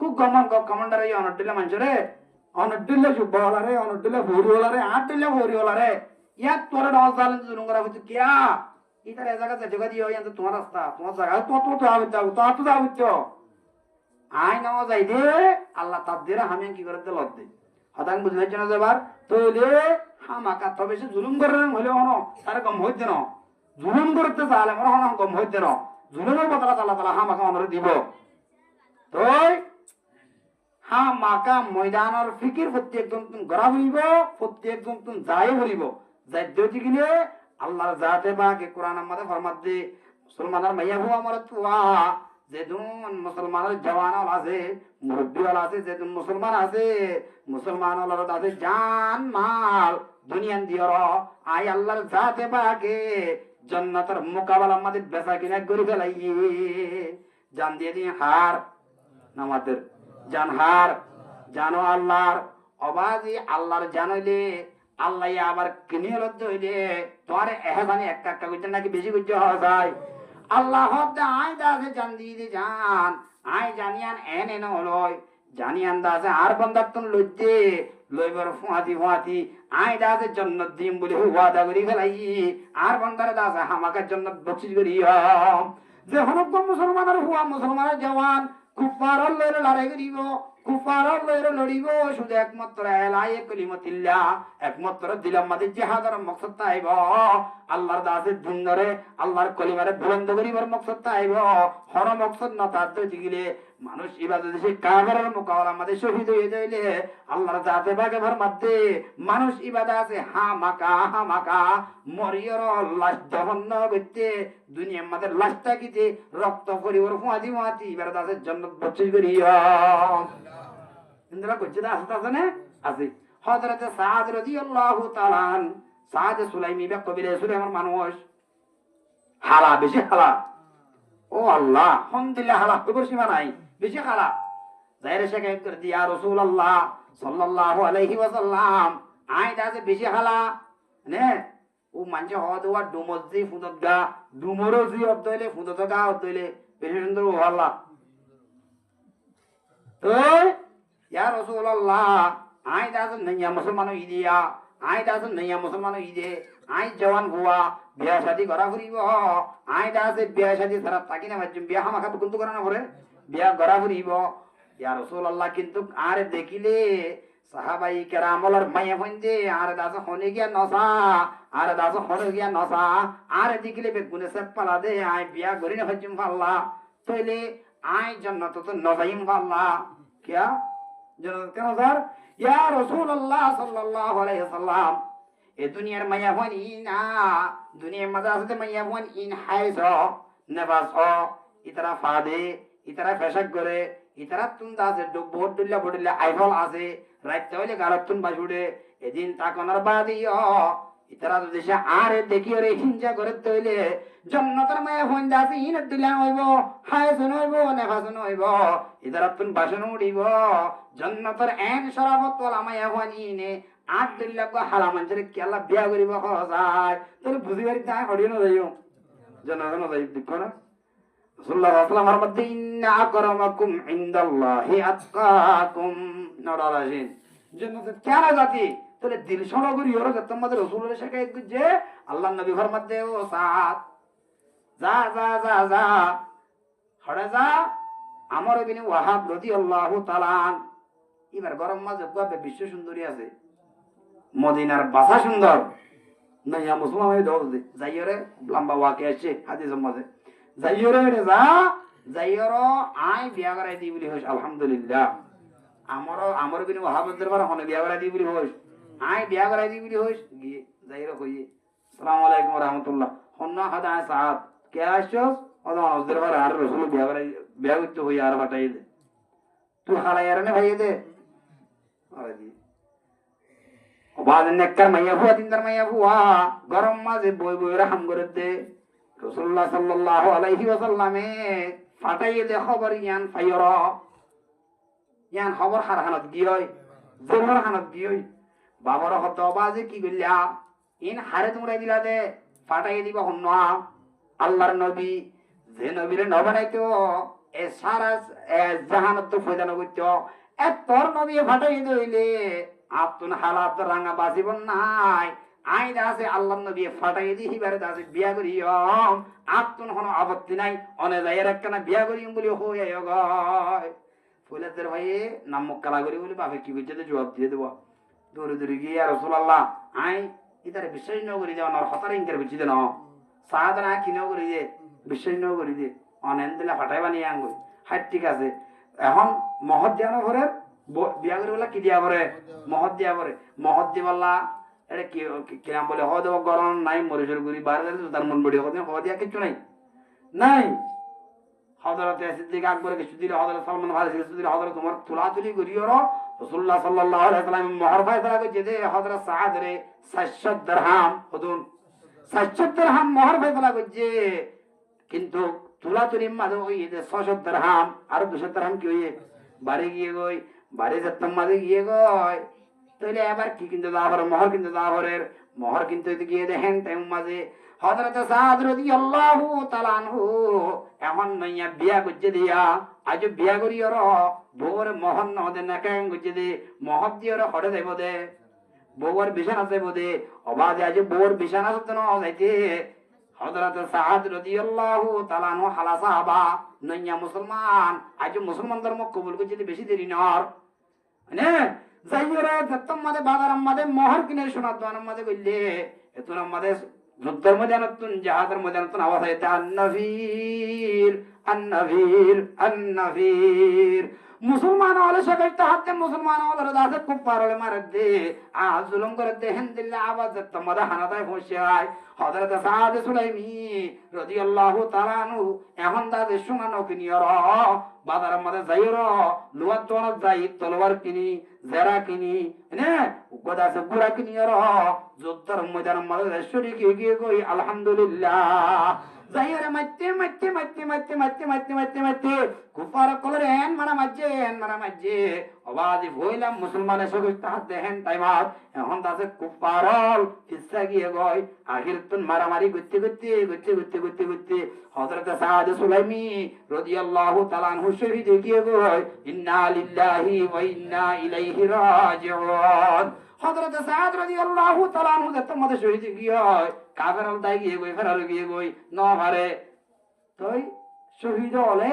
খুব কমান্ডার এই অনডিলে মানুষরে অনডিলে যুবওয়ালারে অনডিলে ভোরিওয়ালারে আটডিলে ভোরিওয়ালারে ইয়াত তোরে দশ সাল জুলুম করা হচ্ছে কিয়া ইতার এই জায়গা জায়গা দিও ইয়ান্ত তোমার রাস্তা তোমার জায়গা তো আবিত আই নাও যাই দে আল্লাহ তাকদির আমি কি করে লদ দে হদাং বুঝলে না যাবার তোলে হামাকা তবে সে জুলুম করে হলে হনো তার কম হইতে না জুলুম করতে চালে মনে হন কম হইতে না জুলুমের বদলা আল্লাহ তাআলা হামাকা অনরে দিব তই হা মাকা ময়দানৰ ফিকির প্রত্যেকজন তুমি গড়া ফুরিব প্রত্যেকজন তুমি যাই ফুরিব যাই দেউতি গিলে আল্লাহর জাতে বাকে কোরআন আমাদের ফরমাত দে মুসলমানের মাইয়া ভুয়া আমার তুয়া যেদুন মুসলমানের জওয়ান আছে মুরব্বী আছে যেদুন মুসলমান আছে মুসলমান আছে জান মাল দুনিয়ান দিয়র আই আল্লাহর জাতে বাকে জান্নাতের মোকাবেলা আমাদের বেচা কিনা করে ফেলাই জান দিয়ে দিয়ে হার আমাদের জানহার জানো আল্লাহর অবাজি আল্লাহর জানইলে আল্লাহ আবার কিনিয়ে হইলে তোমার এহানি একটা একটা করতে নাকি বেশি করতে হওয়া যায় আল্লাহ আয় দাসে জান দিয়ে জান আয় জানিয়ান এনে নলয় জানিয়ান দাসে আর বন্দার তুন লইতে লইবার ফুয়াতি আয় দাসে জন্নত দিম বলে ওয়াদা করি ফেলাই আর বন্দার দাসে হামাকের জন্য বকশিস করি যে হনক মুসলমানের হুয়া মুসলমানের জওয়ান কুফারর লইরে লড়াই করিব কুফারর লইরে লড়িব শুধু একমাত্র এলাই কলিমাতিল্লাহ একমাত্র দিলাম মাঝে জিহাদের মকসদ তাইব আল্লাহর দাসের দিন ধরে আল্লাহর কলিমারে বুলন্দ করিবার মকসদ তাইব হর মকসদ না তার দিগিলে মানুষ ইবাদত সে কাফেরের মোকাবেলা মাঝে শহীদ হয়ে যাইলে আল্লাহর জাতে ভাগে ভর মধ্যে মানুষ ইবাদত আছে হা মাকা মরিয়র লাশ দহন করতে দুনিয়ার মাঝে লাশটা কিতে রক্ত করিবার ফুয়াতি এবার দাসের জন্য বচ্চিস করিয়া ইন্দ্রা করছে আসতে আছে না আছে হযরতে সাদ রাদিয়াল্লাহু তাআলা আন সাদ সুলাইমি বা কবিরে সুলাইমান মানুষ হালা বেশি হালা ও আল্লাহ হামদুলিল্লাহ হালা কবর সীমা নাই বেশি হালা যাইরে শেখ করে দিয়া রাসূলুল্লাহ সাল্লাল্লাহু আলাইহি ওয়াসাল্লাম আই দাসে বেশি হালা নে ও মানছে হদওয়া ডুমজি ফুদত গা ডুমরো জি অদইলে ফুদত গা অদইলে বেশি সুন্দর ও আল্লাহ ওই ইয়া রাসূলুল্লাহ আই দাস নইয়া মুসলমানো ইদিয়া আই দাস নইয়া মুসলমানো ইদে আই জওয়ান হুয়া বিয়া শাদি করা ফুরিব আই দাসে বিয়া শাদি সারা তাকি না বাজুম বিয়া হামাকা কিন্তু করা না পরে বিয়া করা ফুরিব ইয়া রাসূলুল্লাহ কিন্তু আর দেখিলে সাহাবাই কেরামলার মাইয়া হইন্দে আর দাস হনে গিয়া নসা আর দাস হনে গিয়া নসা আর দেখিলে বেগুনে সে পালা দে আই বিয়া গরি না বাজুম ফাল্লা তইলে আই জান্নাত তো নজাইম ফাল্লা क्या जन्नत के नजर या रसूलुल्लाह सल्लल्लाहु अलैहि वसल्लम ए दुनियार माया होनी ना दुनिया मजाज माया होन इन हाइसो नवासो इतरा फादे इतरा फैशक करे इतरा तुम दासे बहुत दुल्ला आइफल आसे रात तोले गालत तुम बाजुडे एदिन ताकनार बादियो इतरा तो देशे आरे देखियो रे हिंजा करे तोले जन्नतर माया होन दासे इन दुल्ला होइबो हाइसो होइबो नवासो होइबो इतरा तुम बासन उड़िबो जन्नतर एन शराबत वाला माया होनी ने आठ दुल्ला को हाला मंजरे केला बिया करिबो खसाय तोले बुझिबारि ताय हडियो न जाइयो जन्नत न जाइयो देखो ना রাসূলুল্লাহ সাল্লাল্লাহু আলাইহি ওয়াসাল্লাম ইন্না আকরামাকুম ইনদাল্লাহি আতকাকুম নরারাজিন জান্নাতে কেন জাতি তোলে দিল সরগরি ওরা তোমাদের রাসূলের শেখায় যে আল্লাহর নবী ফরমাত দে ও সাত যা হড়ে যা আমর ইবনে ওয়াহাব রাদিয়াল্লাহু তাআলা এবার গরম মাঝে গবে বিশ্ব সুন্দরী আছে মদিনার বাসা সুন্দর নয়া মুসলমান হয়ে দাও যাইরে লম্বা ওয়াকে আছে হাদিসের মাঝে যাইরে রে যাইরো আই বিয়া করাই দি বলি হইস আলহামদুলিল্লাহ আমর বিন ওয়াহাবের দরবার হনে বিয়া করাই দি বলি হইস আই বিয়া করাই দি বলি হইস গিয়ে যাইরো কইয়ে আসসালামু আলাইকুম ওয়া রাহমাতুল্লাহ হন্না হাদা সাহাব কে আসছস ওদা দরবার আর রাসূল বিয়া করতে হই আর বাটাই দে তুই হালায়ারনে ভাই দে আরে দি ওবাদ নেককার মাইয়া হুয়া তিনদার মাইয়া হুয়া গরম মাঝে বই রাহাম করে দে রাসূলুল্লাহ সাল্লাল্লাহু আলাইহি ওয়াসাল্লামে ফাটাইয়ে দে খবর ইয়ান খবর হারহানত গিয়ই জোর হানত গিয়ই বাবার হত বাজে কি কইলা ইন হারে তোমরা দিলা দে ফাটাইয়ে দিবা হন্না আল্লাহর নবী যে নবীরে ন বানাইতো এ সারা জাহানত তো ফয়দানো করতো এ তোর নবী ফাটাইয়ে দইলে আপন হালাত রাঙা বাজিবন নাই আই দাসে আল্লাহর নবী ফাটাইয়ে দি হিবারে দাসে বিয়া করিয়ম আপন হন আপত্তি নাই অনে যাইয়ের একখানা বিয়া করিম বলি হয়ে গয় ফুলেদের ভাইয়ে নাম কালা করি বলি বাপে কি বুঝতে জবাব দিয়ে দেবো দৌড়ে গিয়ে আর রাসূলুল্লাহ আই ইতারে বিশ্বাস ন করি দে অনার হতার ইনকার বুঝি দে ন সাহাদনা কিনো করি দে বিশ্বাস ন করি দে অনেন দিলে ফাটাই বানিয়ে আঙ্গুই হাট ঠিক আছে এখন মহৎ দিয়া নভরে বিয়া করে বলা কি দিয়া ভরে মহৎ দিয়া ভরে মহৎ দি বললা এটা কি কিরাম বলে হ দেব গরম নাই মরিচুর গুড়ি বাইরে তার মন বড়ি হ দিয়া কিছু নাই নাই হযরতে সিদ্দিক আকবর কিছু দিলে হযরত সালমান ফারসি কিছু দিলে হযরত ওমর তুলাতুলি করিও রাসূলুল্লাহ সাল্লাল্লাহু আলাইহি ওয়াসাল্লাম মোহর ফয়সালা করে যে হযরত সাদ রে 700 দিরহাম হুদুন 700 দিরহাম মোহর ফয়সালা করছে কিন্তু তুলাতুলি মাঝে ওই যে 600 দিরহাম আর 200 দিরহাম কি হইয়ে বাড়ি গিয়ে গই বাড়ি যেতাম মাঝে গিয়ে গই তাইলে এবার কি কিন্তু দাবর মোহর কিন্তু দাবরের মোহর কিন্তু গিয়ে দেখেন টাইম মাঝে হযরত সাদ রাদিয়াল্লাহু তাআলা আনহু এখন নইয়া বিয়া করছে দিয়া আজ বিয়া করিয়র বউর মোহন নদে না কেন করছে দে মহৎ দিয়র হড়ে দেব দে বউর বিছানা দেব দে অবাদে আজ বউর বিছানা সত্য যাইতে হযরত সাদ রাদিয়াল্লাহু তাআলা আনহু হালা সাহাবা নইয়া মুসলমান আজ মুসলমান ধর্ম কবুল করছে বেশি দেরি নর মানে যাইরা দত্তম মাদে বাজার মাদে মোহর কিনে শোনার দোয়ান মাদে কইলে এতুন মাদে যুদ্ধের ময়দানতুন জাহাদের ময়দানতুন আওয়াজ আইতে আন্নাফির আন্নাফির আন্নাফির মুসলমান হলে সবাই হাতে মুসলমান হলে দাসে খুব পারলে মারে দে জুলুম করে দেহেন দিলে আওয়াজ তোমাদের হানাদায় বসে হযরত সাদ সুলাইমি রাদিয়াল্লাহু তাআলা আনহু এখন দাদে শোনানো কিনিয়র বাজারের মধ্যে যাইর লুয়াত দোয়ান যাই তলোয়ার কিনি জেরা কিনি নে গদাসে বুড়া কিনিয়র যুদ্ধের ময়দানের মধ্যে শরীক গিয়ে কই আলহামদুলিল্লাহ যাইরে মাইতে মাইতে মাইতে মাইতে মাইতে মাইতে মাইতে মাইতে কুফার কলরে এন মারা মাঝে আওয়াজ হইলা মুসলমানের সঙ্গে হাত দেখেন টাইমাত এখন দাসে কুফারল হিসা গিয়ে গই আখির তুন মারামারি করতে করতে করতে করতে করতে করতে হযরত সাদ সুলাইমি রাদিয়াল্লাহু তাআলা আনহু শহীদ গিয়ে গই ইন্না লিল্লাহি ওয়া ইন্না ইলাইহি রাজিউন হযরত সাদ রাদিয়াল্লাহু তাআলা আনহু তোমাদের শহীদ গিয়ে কাফেরল দাই গিয়ে গই ফেরার গিয়ে গই ন ভারে তুই শহীদ হলে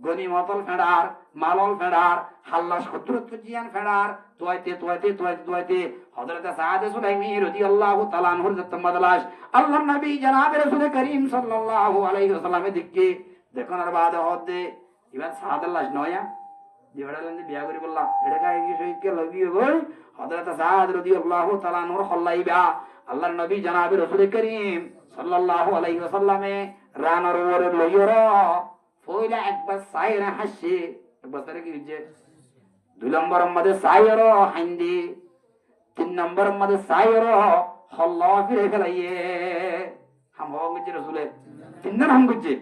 গনিমতল ফেড়ার মালল ফেড়ার হাল্লা শত্রুত্ব জিয়ান ফেড়ার তোয়াইতে হযরত সাদ সুলাইমি রাদিয়াল্লাহু তাআলা আনহুর জতমাদলাশ আল্লাহর নবী জনাব রাসূল করিম সাল্লাল্লাহু আলাইহি ওয়াসাল্লামে দিকে দেখুন আর বাদ হদে ইমান সাদাল্লাহ নয়া দিওড়ালন্দি বিয়া করি বললা এটা কাই কি শহীদ কে লাগিয়ে গই হযরত সাদ রাদিয়াল্লাহু তাআলা আনহুর হল্লাইবা আল্লাহর নবী জনাব রাসূল করিম সাল্লাল্লাহু আলাইহি ওয়াসাল্লামে রানার ওরে লইয়রা ফইলা একবার সাইরা হাসি একবার তারে কি হইছে দুই নম্বর মধ্যে সাইর হাইন্দি তিন নম্বর মধ্যে সাইর হল্লা ফিরে ফেলাইয়ে হাম হচ্ছে রাসূলে তিন নম্বর হাম করছে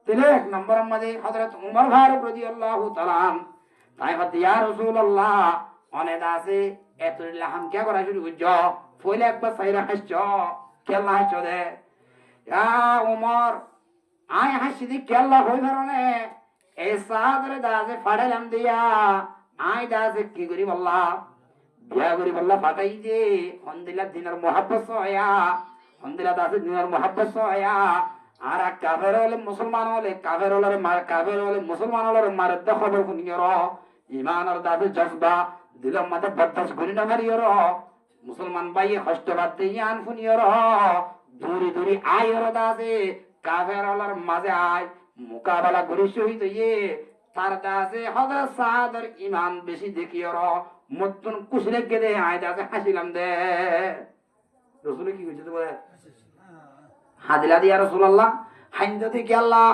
তাহলে এক নম্বর মধ্যে হযরত উমর ফারুক রাদিয়াল্লাহু তাআলা তাই হতে ইয়া রাসূলুল্লাহ অনেক আছে এত লাহাম কে করা শুরু করছো ফইলা একবার সাইরা হাসছো কেলা হাসছো দে ইয়া উমর আই হাসি দি কেলা হই ধরনে এই সাদরে দাসে ফাড়ালাম দিয়া আই দাসে কি করি বললা বিয়া করি বললা ফাটাই দে হন্দিলা দিনের মোহাব্বত হয়া হন্দিলা দাসে দিনের মোহাব্বত হয়া আর কাফের হলে মুসলমান হলে কাফের হলে মুসলমান হলে মারদ খবর শুনিয়র ইমানের দাসে জজবা দিলম মাথা বদাস গুনি না মারিয়র মুসলমান ভাই কষ্ট বাদ ইয়ান শুনিয়র দূরি দূরি আয়র দাসে কাফের হলার মাঝে আয় মোকাবেলা করি শহীদ হইয়ে তার দাসে হযরত সাদের ইমান বেশি দেখিয়র মতন কুশলে গেলে আয় দাসে হাসিলাম দে রাসূল কি কইছে তো বলে হাদিলা দিয়া রাসূলুল্লাহ হাইন্দা দি কি আল্লাহ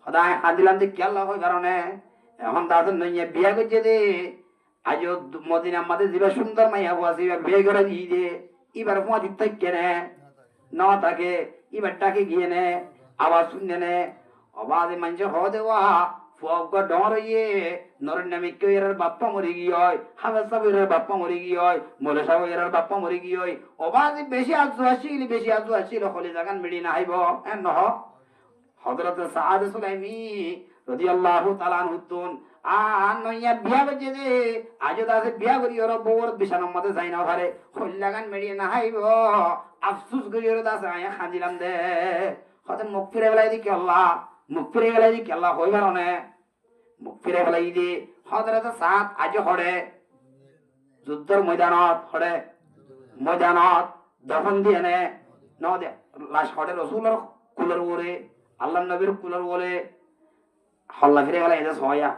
খোদায় হাদিলাম দি কি আল্লাহ কই কারণে এখন দাসে নইয়া বিয়া কইছে দে আজ মদিনা মাঝে জিবা সুন্দর মাইয়া বাসি বিয়ে করে দি দে এবার ফুয়া দিতে কেনে না তাকে এবারটাকে গিয়ে নে আবার শুনে নে অবাধে মানছে হ দেওয়া ফুয়াক ডর ইয়ে নরের নামে কেউ এর বাপ্পা মরে গিয়ে হয় হামের সাহেবের বাপ্পা মরে গিয়ে হয় মোলে সাহেবের বাপ্পা মরে গিয়ে হয় অবাধে বেশি আজু আসিল হলে জাগান মেডি না হাইব এন নহ হযরত সাদ সুলাইমি রাদিয়াল্লাহু তাআলা আনহুতুন আর নইয়া বিয়া বাজে দে আজ দাসে বিয়া করি ওর বউর বিছানার মধ্যে যাই না পারে হল লাগান মেডি না হাইব আফসোস করি ওর দাসে আয়া খাজিলাম দে হতে মুখ ফিরে বেলাই দি কি আল্লাহ মুখ ফিরে গেলাই দি কি আল্লাহ হইবার না মুখ ফিরে বেলাই দি হযরত সাদ আজ হড়ে যুদ্ধের ময়দানত দফন দিয়ে নে ন দে লাশ হড়ে রাসূলের কুলের ওরে আল্লাহর নবীর কুলের ওরে হল্লা ফিরে গেলাই দে সয়া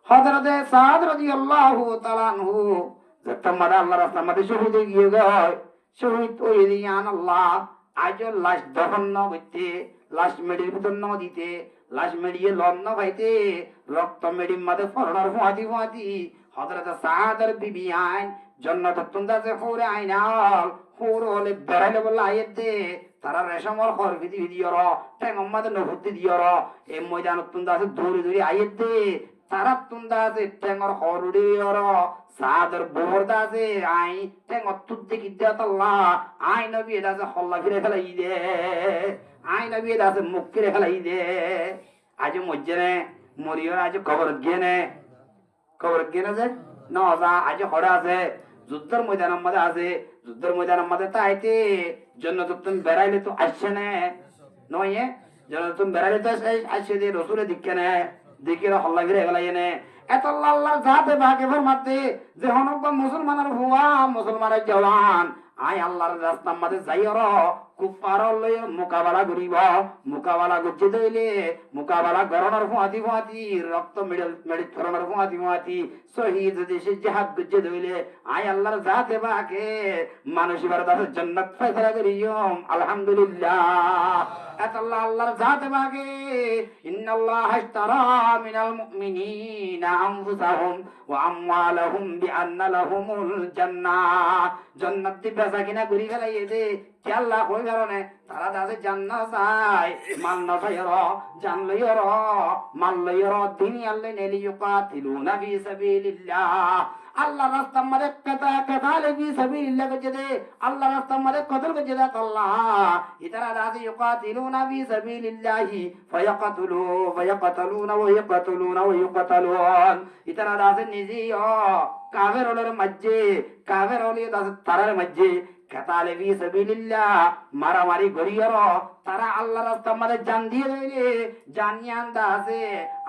হযরতে সাদ রাদিয়াল্লাহু তাআলা আনহু যখন মাদা আল্লাহর রাস্তার মধ্যে শহীদ হয়ে গিয়ে গয় শহীদ হয়ে দিয়ান আল্লাহ আজ লাশ দফন ন করতে লাশ মেডির ভিতর ন দিতে লাশ মেডিয়ে লন্ন পাইতে রক্ত মেডির মাঝে ফরনার ফুয়াতি ফুয়াতি হযরতে সাদের বিবি আইন জান্নাত তুন্দাছে হুরে আইনাল হুর হলে বেড়ালে বলে আয়েত দে তারা রেশমর খর ভিদি ভিদিয়র টেং মাঝে নভুতি দিয়র এই ময়দান তুন্দাছে দূরে দূরে আয়েত দে তারা তুন্দাছে টেঙর হরুডিয়র সাদর বোরদাছে আই টেঙর তুদ্দে কিদ্দাতাল্লাহ আই নবী দাছে হল্লা ফিরে ফেলাই দে আই নবী দাছে মুখ ফিরে ফেলাই দে আজ মজ্জনে মরিয়র আজ খবর গেনে যে নজা আজ হড়া আছে যুদ্ধের ময়দানের মধ্যে আছে যুদ্ধের ময়দানের মধ্যে তাইতে জন্য তুমি বেড়াইলে তো আসছে না নয় জন্য তুমি বেড়াইলে তো আসছে যে রসুলের দিকে নে দেখে হল্লা ফিরে গেলাই নে এত আল্লাহ যাতে ভাগে ফরমাতে যে হনক মুসলমানের হুয়া মুসলমানের জওয়ান আই আল্লাহর রাস্তার মধ্যে যাইর কুফার লইর মোকাবেলা করিব মোকাবেলা করতে দইলে মোকাবেলা গরনের ফুয়াতি ফুয়াতি রক্ত মেডিত ধরনের ফুয়াতি ফুয়াতি শহীদ দেশে জাহাদ করতে দইলে আই আল্লাহর যাতে বাকে মানুষ এবার দাসের জান্নাত ফয়সালা করিয়ম আলহামদুলিল্লাহ এত আল্লাহর যাতে বাকে ইন্নাল্লাহ ইশতারা মিনাল মুমিনিনা আনফুসাহুম ওয়া আমওয়ালাহুম বিআন্না লাহুমুল জান্নাহ জান্নাত দি বেচা কিনা করি ফেলাই দে কি আল্লাহ কই কারণে তারা দাসে জান্নাত চাই মাল না চাইর জান লইর মাল লইর দিনী আল্লাহ নেলি ইউকাতিলুনা ফি সাবিলিল্লাহ আল্লাহ রাস্তার মধ্যে কাতালে ফি সাবিলিল্লাহ করছে দে আল্লাহ রাস্তার মধ্যে কতল করছে দে আল্লাহ ইতারা দাসে ইউকাতিলুনা ফি সাবিলিল্লাহি ফায়াকাতুলুনা ওয়া ইয়াকাতুলুন ইতারা দাসে নিজেও কাফের ওলের মধ্যে কাফের ওলে দাসে তারার মধ্যে কাতালে ফি সাবিলিল্লাহ মারামারি গরিয়র তারা আল্লাহ রাস্তার মধ্যে জান দিয়ে দিলে জানিয়ান দাসে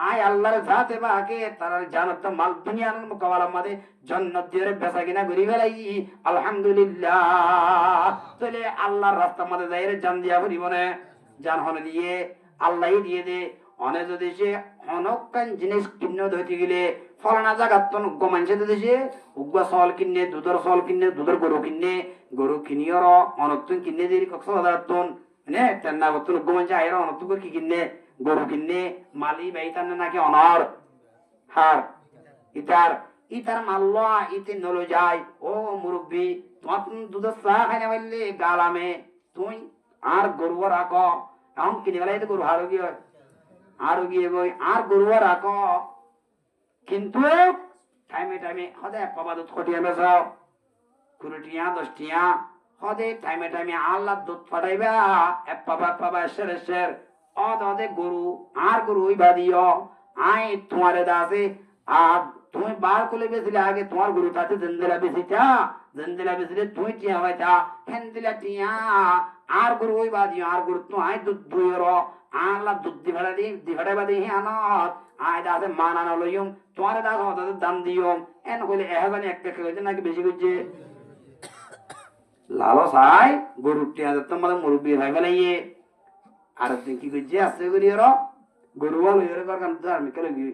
আয় আল্লাহর জাতে বাকে তারা জানত মাল দুনিয়ার মোকাবেলার মধ্যে জান্নাত দিয়ে বেচা কিনা করি ফেলাই আলহামদুলিল্লাহ তাহলে আল্লাহর রাস্তার মধ্যে যাইরে জান দিয়া করিব না জান হনে দিয়ে আল্লাহই দিয়ে দে অনে যদি সে অনকান জিনিস কিন্ন ধরতে গেলে ফলানা জায়গার তো উগ্র মানুষের দেশে উগ্র চল কিনে দুধের গরু কিনিয়র অনতুন কিনে দিয়ে কক্সবাজার তুন নে তেন্না বতুন উগ্র মানুষ আইর অনতুন করে কি কিনে গরু কিনে মালি বাইতান নাকি অনর হার ইতার মাল্লা ইতে নলো যায় ও মুরব্বী তোমার দুধের চা খাই না বললে গালামে তুই আর গরু রাখ এখন কিনে গেলে গরু হারো গিয়ে আরো গিয়ে বই আর গরু রাখ কিন্তু টাইমে টাইমে সদায় পাবা দুধ খটিয়া বেচাও 20 টিয়া 10 টিয়া সদায় টাইমে টাইমে আল্লাহ দুধ ফাটাইবা এক পাবা এসের অদে গরু আর গরু হইবা দিও আই তোমারে দাসে আর তুমি বার করে বেছিলে আগে তোমার গরু তাতে জেন্দেলা বেচিলে তুই টিয়া হইতা হেন্দিলা টিয়া আর গরু হইবা দিও আর গরু তো আই দুধ দুইর আল্লাহ দুধ দি ভাড়া দি আনত আয় দাসে মানানো লইম তোমার দাস হতে দাম দিও এন কইলে এহাবানি একটা কইছে নাকি বেশি কইছে লালো সাই গরু টিয়া তোমার মুরব্বি ভাই ফেলাইয়ে আর কি কইছে আছে গরিয়র গরু লইরে কর কাম তার মিকে লাগি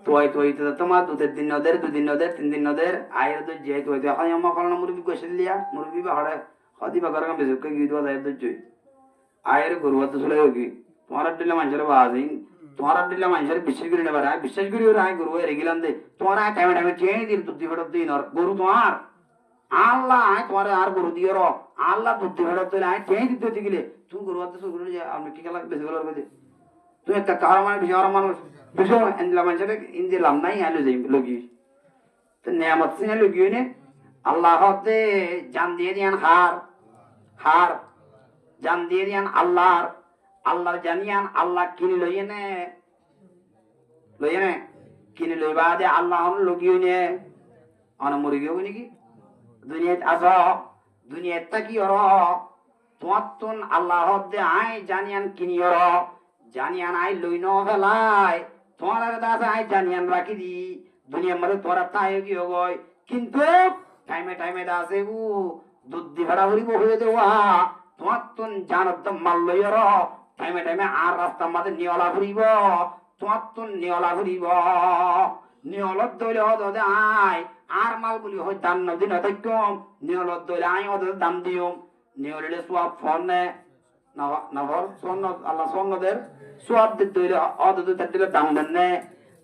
তোই তো তোমার দুধের দিন নদের 2 দিন নদের 3 দিন নদের আয়ের তো যে তোই তো এখন আমা ফলনা মুরব্বি কইছিল লিয়া মুরব্বি বা হড়ে হদি বা কাম বেশি কই গিয়ে দাই তো জই আয়ের গরু তো চলে গি তোমার দিলে মানুষের বাজি তোমার দিলে মানুষের বিশ্বাস করি না বারা বিশ্বাস করি ওরা গরু এর গিলাম দে তোমার টাইমে টাইমে চেয়ে দিল দুধ ফেরত দিন আর গরু তোমার আল্লাহ আয় তোমার আর গরু দিও র আল্লাহ দুধ ফেরত দিলে আয় চেয়ে দিতে গেলে তুমি গরু তো গরু যে আমি কি খেলা বেশি গরু করবে তুই একটা কার মানে বিহার মানুষ বিষয় এনলা মানুষের ইনদিলাম নাই আলো যাই লগি তো নিয়ামত সিনে লগি নে আল্লাহ হতে জান দিয়ে দিয়ান হার জান দিয়ে দিয়ান আল্লাহর জানিয়ান আল্লাহ কিনে লইয়ে নে কিনে লইবা দে আল্লাহ লগিও নে অন মরি গেও নাকি দুনিয়াত আস দুনিয়াত থাকি অর তোমার তুন আল্লাহ দে আই জানিয়ান কিনি অর জানিয়ান আই লই ন ফেলাই তোমার দাস আই জানিয়ান রাখি দি দুনিয়ার মধ্যে তোরা তাই গিয়ে গয় কিন্তু টাইমে টাইমে দাসে দুধ দি ভাড়া হরিব হয়ে দেওয়া তোমার তুন জানত মাল লইর টাইমে টাইমে আর রাস্তার মাঝে নিওয়ালা ঘুরিব তোমার তো নিয়লা ঘুরিব নিয়লত দইলে হদে আয় আর মাল বলি হয় দান নদিন কম নিয়লত দইলে আয় হদে দাম দিও নিয়লিলে সব ফোন নে নভর স্বর্ণ আল্লাহ স্বর্ণদের সব দইলে হদে দিলে দাম দেন নে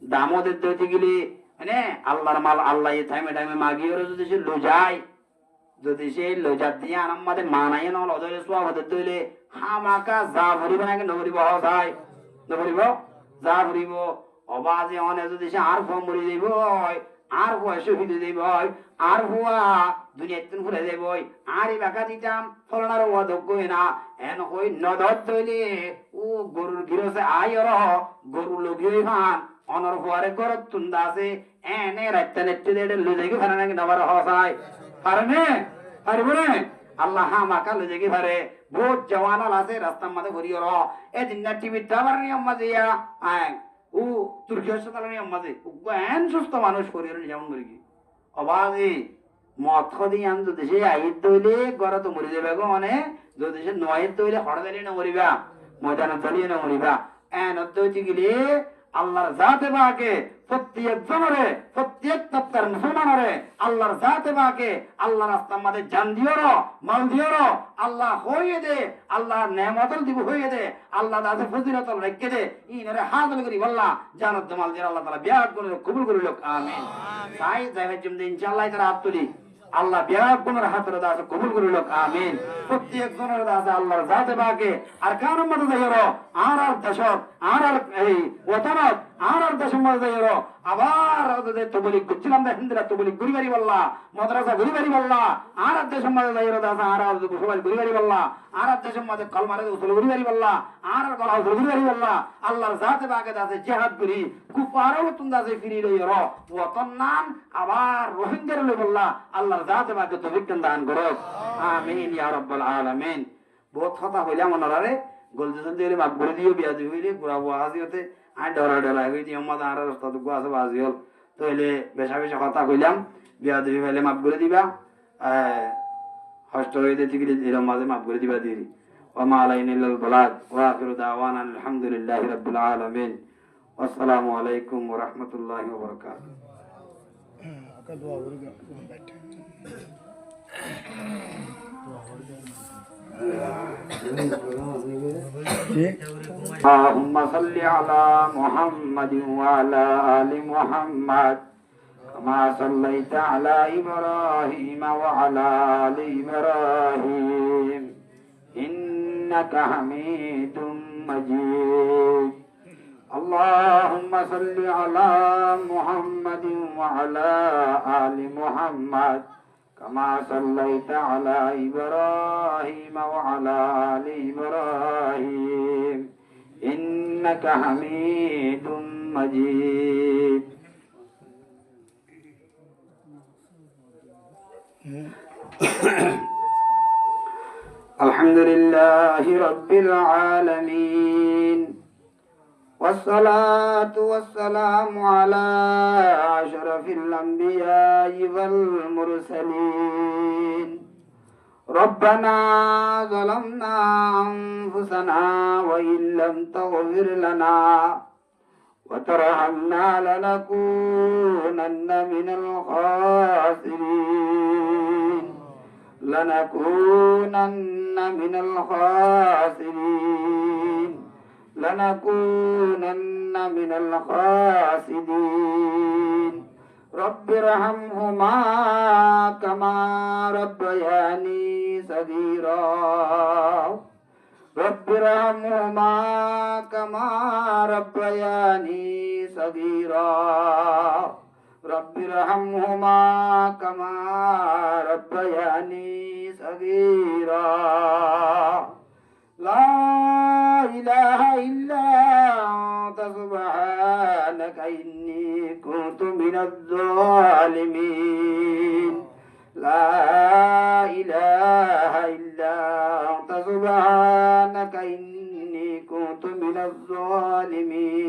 দামও দিতে হইতে গেলি মানে আল্লাহর মাল আল্লাহ টাইমে টাইমে মাগিয়ে যদি সে লোজায় যদি সে লোজার দিয়ে আনাম মাঝে মানাই নল অদলে সব হতে দইলে হামাকা যা ভরিব নাকি নভরিব হয় নভরিব যা ভরিব অবাজে অনে যদি সে আর ফর্ম মরি যাইব আর হুয়া শহীদ যাইব আর হুয়া দুনিয়াতে ঘুরে যাইব আর এই বাঁকা দিতাম ফলনার অযোগ্য না এন হই নদত দইলে ও গরুর গিরসে আয় গরু লগিয়ে ভান অনর হুয়ারে গরত তুন্দা আছে এনে রাত্তা নেত্রে দেড়ে লুজাইকে ভারে নাকি নবার হসায় পারে পারিব নে আল্লাহ হামাকা লুজাইকে ভারে বহুত জওয়ানাল আছে রাস্তার মাঝে ঘুরিয়ে এদিন না টিভির টাবার নিয়ম মাঝে আয় ও তুর্কি হাসপাতাল নিয়ম মাঝে এন সুস্থ মানুষ করিয়ে যেমন করি কি অবাধে মদ খদি আন যদি সে আইত দইলে গড়া তো মরি যাবে গো মানে যদি সে নয়ের দইলে হড় দাঁড়িয়ে না মরিবা ময়দানে দাঁড়িয়ে না মরিবা এন দইতে গেলে আল্লাহর জাতে বাকে প্রত্যেক জনরে প্রত্যেক তত্ত্বের মুসলমানরে আল্লাহর জাতে বাকে আল্লাহ রাস্তার মাঝে জান দিও মাল দিও আল্লাহ হইয়ে দে আল্লাহর নেমতল দিব হইয়ে দে আল্লাহ দাসে ফজিলতল রেখে দে ইনরে হাজল করি বল্লা জানত মাল দিয়ে আল্লাহ তাআলা বিয়াদ করে কবুল করে লোক আমিন তাই যাবে জমদে ইনশাআল্লাহ তারা হাত তুলি আল্লাহ বিয়াদ গুণের হাতের দাস কবুল করে লোক আমিন প্রত্যেক জনের দাস আল্লাহর জাতে বাকে আর কার মধ্যে যাইরো আর দশক আর এই ওতনত আর দশম মধ্যে যাইরো আবার ওদের তবলি গুছিলাম দা হিন্দরা তবলি গুরিবারি বল্লা মাদ্রাসা গুরিবারি বল্লা আর দশম মধ্যে যাইরো দাস আর সবাই গুরিবারি বল্লা আর দশম মধ্যে কলমারে উসুল গুরিবারি বল্লা আর গলা উসুল গুরিবারি বল্লা আল্লাহর জাতে বাকে দাসে জিহাদ করি কুফারও তুন্দাসে ফিরি লইরো ওতন নাম আবার রোহিঙ্গার লই বল্লা আল্লাহর জাতে বাকে তৌফিক দান করো আমিন ইয়া রাব্বাল আলামিন বহুত কথা হইলা মনরারে গলজেন দিলে মাফ করে দিও বিয়া হইলে পুরা ওয়াজিতে আই ডরা ডরা হই দিও মাদা আর রাস্তা তো আছে বাজি হল তাইলে বেশা বেশা কথা কইলাম বিয়া হইলে মাফ করে দিবা হস্ত হইতে ঠিক এরম মাঝে মাফ করে দিবা দিরি ওয়া মা আলাইনা ইল্লাল বালাগ ওয়া আখিরু দাওয়ানা আলহামদুলিল্লাহি রাব্বিল আলামিন আসসালামু আলাইকুম ওয়া রাহমাতুল্লাহি ওয়া বারাকাতুহু আকা দোয়া করে बैठे اللهم صل على محمد وعلى آل محمد كما صليت على إبراهيم وعلى آل إبراهيم إنك حميد مجيد اللهم صل على محمد وعلى آل محمد كما صليت على إبراهيم وعلى آل إبراهيم إنك حميد مجيد الحمد لله رب العالمين والصلاة والسلام على أشرف الأنبياء والمرسلين ربنا ظلمنا أنفسنا وإن لم تغفر لنا وترحمنا لنكونن من الخاسرين لنكونن من الخاسرين لنكونن من الخاسرين رب ارحمهما كما ربياني صغيرا رب ارحمهما كما ربياني صغيرا رب ارحمهما كما ربياني صغيرا لا إله إلا أنت سبحانك إني كنت من الظالمين لا إله إلا أنت سبحانك إني كنت من الظالمين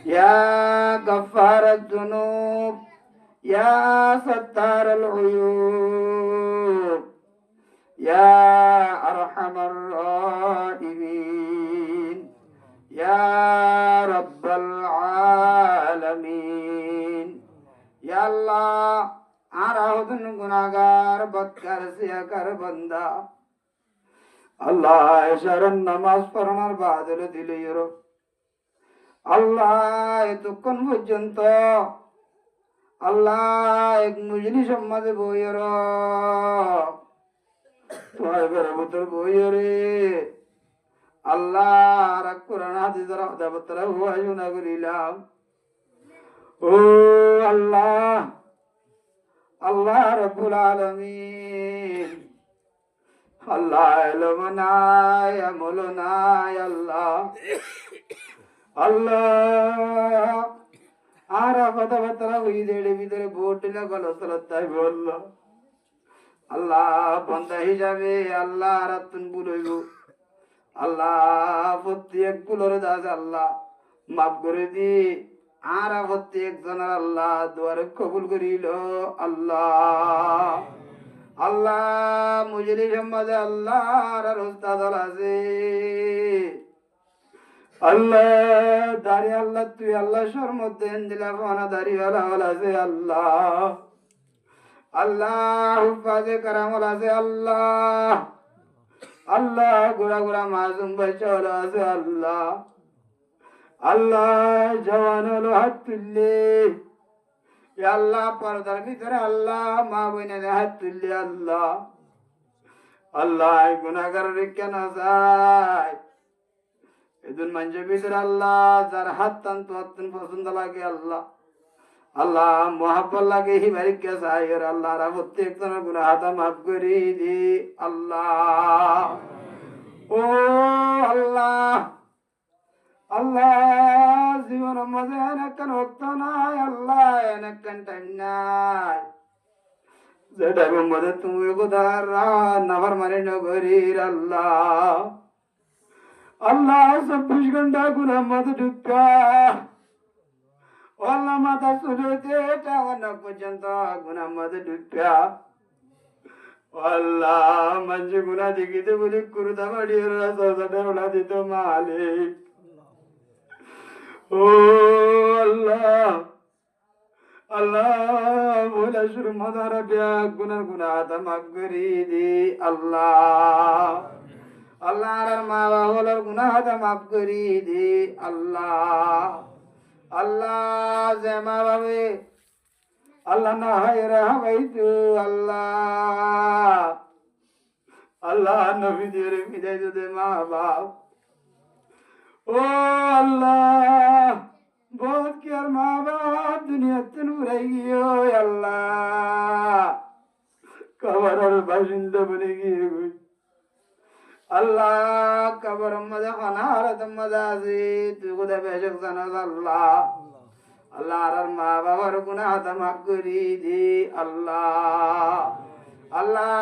يا غفار الذنوب يا ستار العيوب يا أرحم الراحمين يا হুদুন গুনাহগার বদকার সিয়াকার বান্দা আল্লাহ এশারের নামাজ পড়ানোর বাদলে দিল ইউরো আল্লাহ এতক্ষণ পর্যন্ত আল্লাহ এক মুজলি সম্মাদে বইয়ের তোমার ঘরের ভিতর বইয়েরে আল্লাহ রাগ কোরআন হাদিসের হদাবতরা হুয়া শোনা করিলাম ও আল্লাহ আল্লাহ রাব্বুল আলামিন আল্লাহ এলম নাই আমল নাই আল্লাহ আল্লাহ আর কথাবার্তা হই দেড়ে ভিতরে ভোটটা গলত তাই বলল আল্লাহ বন্ধা হিসাবে আল্লাহ রাতুন বুলইব আল্লাহ প্রত্যেক বুলোর দাস আল্লাহ মাফ করে দি আর প্রত্যেক জনের আল্লাহ দুয়ারে কবুল করিল আল্লাহ আল্লাহ মুজরি সম্মাদে আল্লাহ আর উস্তাদ আছে আল্লাহ দাঁড়ি আল্লাহ তুই আল্লাহ সর মধ্যে দিলা ফানা দাঁড়িওয়ালা আছে আল্লাহ আল্লাহ হুফাজে কারামল আছে আল্লাহ আল্লাহ গুড়া গুড়া মাসুম বাচ্চা আছে আল্লাহ আল্লাহ জওয়ান হলো হাত তুললে আল্লাহ পর্দার ভিতরে আল্লাহ মা বোনের হাত তুললে আল্লাহ আল্লাহ গুনাহগার কেন যায় এদিন মানুষের ভিতরে আল্লাহ যার হাত টানতো পছন্দ লাগে আল্লাহ আল্লাহ মোহাব্বত লাগে হিবারিকে চাই আল্লাহ রা প্রত্যেক জনের গুনাহ হাতা মাফ করি দি আল্লাহ ও আল্লাহ আল্লাহ জীবন মধ্যে এনেকান ভক্ত নাই আল্লাহ এনেকান টাইম নাই যে টাইমের মধ্যে তুমি কোথার নাভার মানে নগরীর আল্লাহ আল্লাহ 24 ঘন্টা গুনার মধ্যে ঢুকা আল্লাহ মাথা চুলেতে টাওয়ার পর্যন্ত গুনার মধ্যে ঢুকা আল্লাহ মানুষ গুনা দেখিতে বলি কুরুদা বাড়িয়ে রাস্তা দিত মালিক ও আল্লাহ আল্লাহ বলে শুরু মাদারা বিয়া গুনার গুনা মাফ করি দি আল্লাহ আল্লাহ আর মা বাবার গুনাহ মাফ করি দি আল্লাহ আল্লাহ যে মা বাবে আল্লাহ না হয় রাহাইতু আল্লাহ আল্লাহ নবী দিয়ে বিদায় দে মা বাপ ও আল্লাহ বহুত কি আর মা বাপ দুনিয়াতে উড়াই গিয়ে আল্লাহ কবরের বাসিন্দা বনে গিয়ে গই আল্লাহ কবর মধ্যে খানার মজা আছে তুই কোথায় বেশক জানাস আল্লাহ আল্লাহ আর মা বাবার গুনাহ মাফ করি দি আল্লাহ আল্লাহ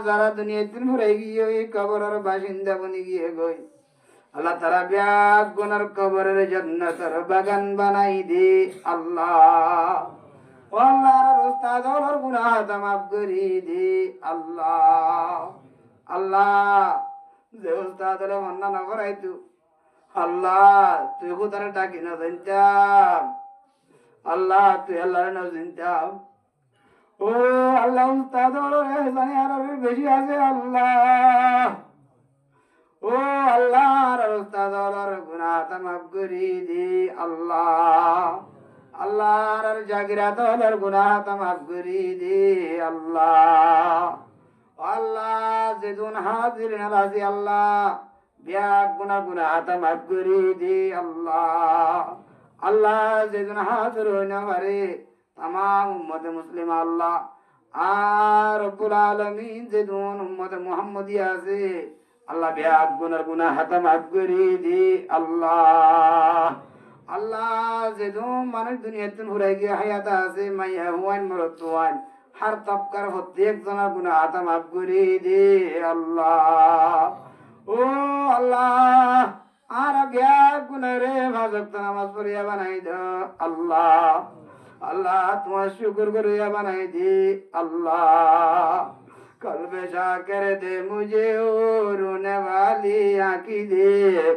যারা দুনিয়াতে উড়াই গিয়ে কবরের বাসিন্দা বনে গিয়ে গই আল্লাহ তারা ব্যাগ গুনার কবরের জান্নাতের বাগান বানাই দে আল্লাহ ও আল্লাহর উস্তাদ ওর গুনাহ মাফ করি দে আল্লাহ আল্লাহ যে উস্তাদ ওর মন্না না করাইতু আল্লাহ তুই কোথায় ডাকি না জানতাম আল্লাহ তুই আল্লাহর না জানতাম ও আল্লাহ উস্তাদ ওর জানি আর বেশি আছে আল্লাহ ও আল্লাহর উস্তাদর গুনাহ মাফ করি দি আল্লাহ আল্লাহর জাগিরাতর গুনাহ মাফ করি দি আল্লাহ আল্লাহ যেদিন হাজির নালাজি আল্লাহ ব্যাগ গুনাহ মাফ করি দি আল্লাহ আল্লাহ যেদিন হাজির হই না পারে তামাম উম্মতে মুসলিম আল্লাহ আর রব্বুল আলামিন যেদিন উম্মতে মুহাম্মদিয়া আছে আল্লাহ ব্যাগ গুনাহ মাফ করি দি আল্লাহ আল্লাহ যেদিন মানুষ দুনিয়াতে ঘুরাই গিয়ে হায়াত আছে মাইয়া হুয়ান মরত হুয়ান হার তবকার প্রত্যেক জনের গুনাহ মাফ করি দি আল্লাহ ও আল্লাহ আর ব্যাগ গুনারে ভাজক নামাজ পড়িয়া বানাই দাও আল্লাহ আল্লাহ তোমার শুকর করিয়া বানাই দি আল্লাহ कल्बे शाकर दे मुझे और रोने वाली आँखी दे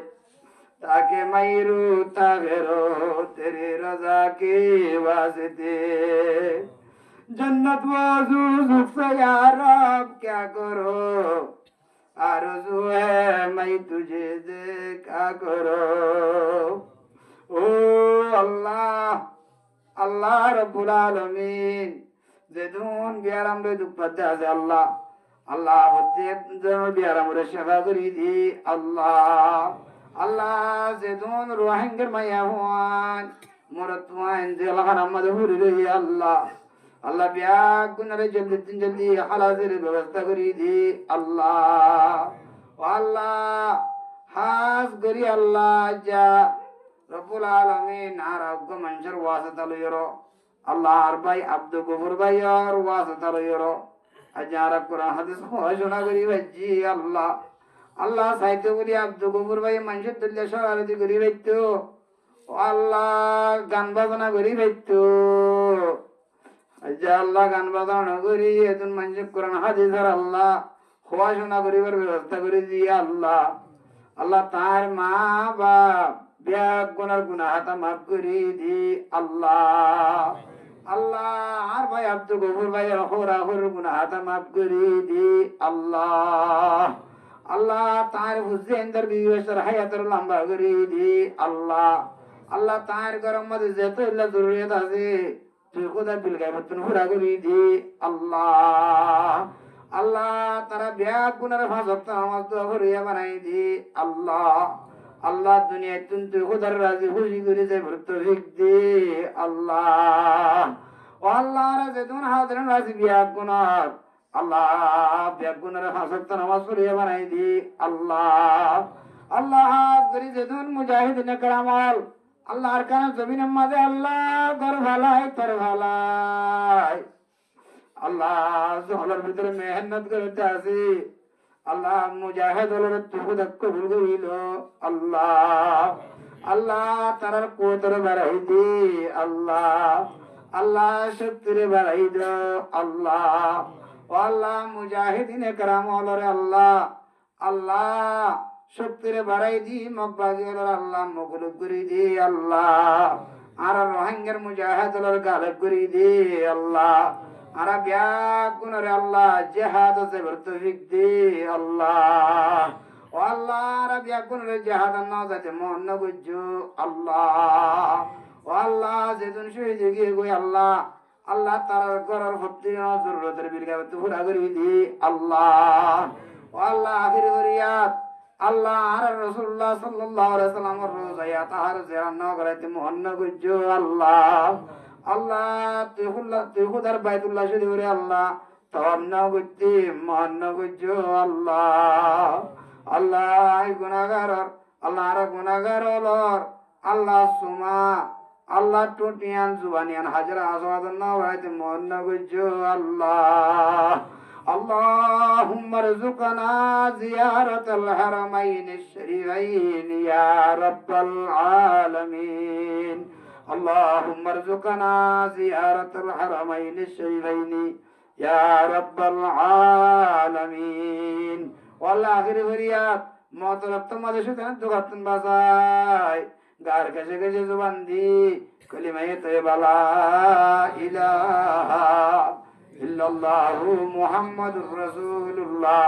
ताकि मैं रोता फिरो तेरी रजा के वास्ते जन्नत वो से यार अब क्या करो आरज़ू है मैं तुझे देखा करो ओ अल्लाह अल्लाह रब्बुल आलमीन যেদুন বিয়ারাম রে দুঃখ পাতে আছে আল্লাহ আল্লাহ হচ্ছে বিয়ারাম রে সেবা করি দি আল্লাহ আল্লাহ যেদুন রোহিঙ্গার মায়া হওয়ান মরত ওয়ান জেল হারাম মাদে হুরি রই আল্লাহ আল্লাহ বিয়া গুনারে জলদি জলদি খালাসের ব্যবস্থা করি দি আল্লাহ ও আল্লাহ হাস করি আল্লাহ যা রব্বুল আলামিন আরোগ্য মানুষের ওয়াসিতা লইরো আল্লাহ আর ভাই আব্দুল গফুর ভাই আর ওয়াসিতা লইরো আজারা কোরআন হাদিস ঘোষণা করি ভাইজি আল্লাহ আল্লাহ সাইতে বলি আব্দুল গফুর ভাই মানুষের দিল্লে সরারতি করি ভাইতো ও আল্লাহ গান বাজনা করি ভাইতো আজ আল্লাহ গান বাজনা করি এজন মানুষের কোরআন হাদিস আর আল্লাহ ঘোষণা করিবার ব্যবস্থা করে দিয়ে আল্লাহ আল্লাহ তার মা বাপ ব্যাগ গুনার গুনাহাতা মাফ করে দি আল্লাহ আল্লাহ আর ভাই আব্দুল গফুর ভাই হরা হর গুনাহাতা মাফ করে দি আল্লাহ আল্লাহ তার হুসেনদের বিবেশর হায়াতের লম্বা করে দি আল্লাহ আল্লাহ তার গরম মধ্যে যেত ইল্লা জরুরিয়াত আছে তুই খোদা বিল গায়বতুন পুরা করে দি আল্লাহ আল্লাহ তারা ব্যাগ গুনার ফাঁসক্ত নামাজ দোয়া করিয়া বানাই দি আল্লাহ আল্লাহ দুনিয়ায় তুই খোদার রাজি খুশি করে যায় ভর্ত ভিক দে আল্লাহ ও আল্লাহ রাজে তুন হাজরেন রাজি ব্যাগ গুনার আল্লাহ ব্যাগ গুনার ফাঁসক্ত নামাজ করিয়া বানাই দি আল্লাহ আল্লাহ করি যেদিন মুজাহিদিন কারামাল আল্লাহর কারণে জমিনের মাঝে আল্লাহ ঘর ভালাই তোর ভালাই আল্লাহ জহলের ভিতরে মেহনত করতে আছি আল্লাহ মুজাহিদ হলের তুকু দক্ষ ভুল করিল আল্লাহ আল্লাহ তারার কোতরে বাড়াই দি আল্লাহ আল্লাহ শক্তিরে বাড়াই দ আল্লাহ ও আল্লাহ মুজাহিদিনে কারাম হলরে আল্লাহ আল্লাহ শক্তিরে বাড়াই দি মকবাজি হলর আল্লাহ মকলুব করি দি আল্লাহ আর রোহিঙ্গার মুজাহিদ হলর গালেব করি দি আল্লাহ আরা ব্যাগ গুণরে আল্লাহ জেহাদ আছে তৌফিক দে আল্লাহ ও আল্লাহ আরা ব্যাগ গুণরে জেহাদ না যাতে মন না বুঝো আল্লাহ ও আল্লাহ যেদিন শহীদ গিয়ে গই আল্লাহ আল্লাহ তার ঘরের ভর্তি জরুরতের বিলগাবে তো পুরা করি দি আল্লাহ ও আল্লাহ আখির করিয়াত আল্লাহ আর রাসূলুল্লাহ সাল্লাল্লাহু আলাইহি ওয়াসাল্লামের রোজায়া তাহার জিয়ারত না করাইতে মন না বুঝো আল্লাহ আল্লাহ তুই খুদার বাইতুল্লাহ শরীফে আল্লাহ তওয়াব না করতে মন না করছো আল্লাহ আল্লাহ গুনাহগার আল্লাহ আর গুনাহগার হলর আল্লাহ সুমা আল্লাহ টুটিয়ান জুবানিয়ান হাজরা আসাদ না হইতে মন না করছো আল্লাহ اللهم ارزقنا زيارة الحرمين الشريفين يا رب العالمين اللهم ارزقنا زيارة الحرمين الشريفين يا رب العالمين والله آخر فريات موطلب تمہارے شکر دکھتن بازائی گار کشے کشے زبان دی کلمہ طیبہ لا الہ الا اللہ محمد رسول اللہ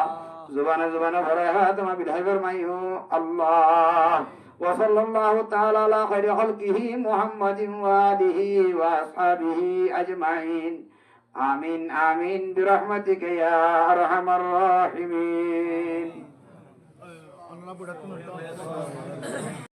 زبان زبان فرحات ما بدھائی فرمائیو اللہ وصلى الله تعالى على خير خلقه محمد وآله وأصحابه أجمعين آمين آمين برحمتك يا أرحم الراحمين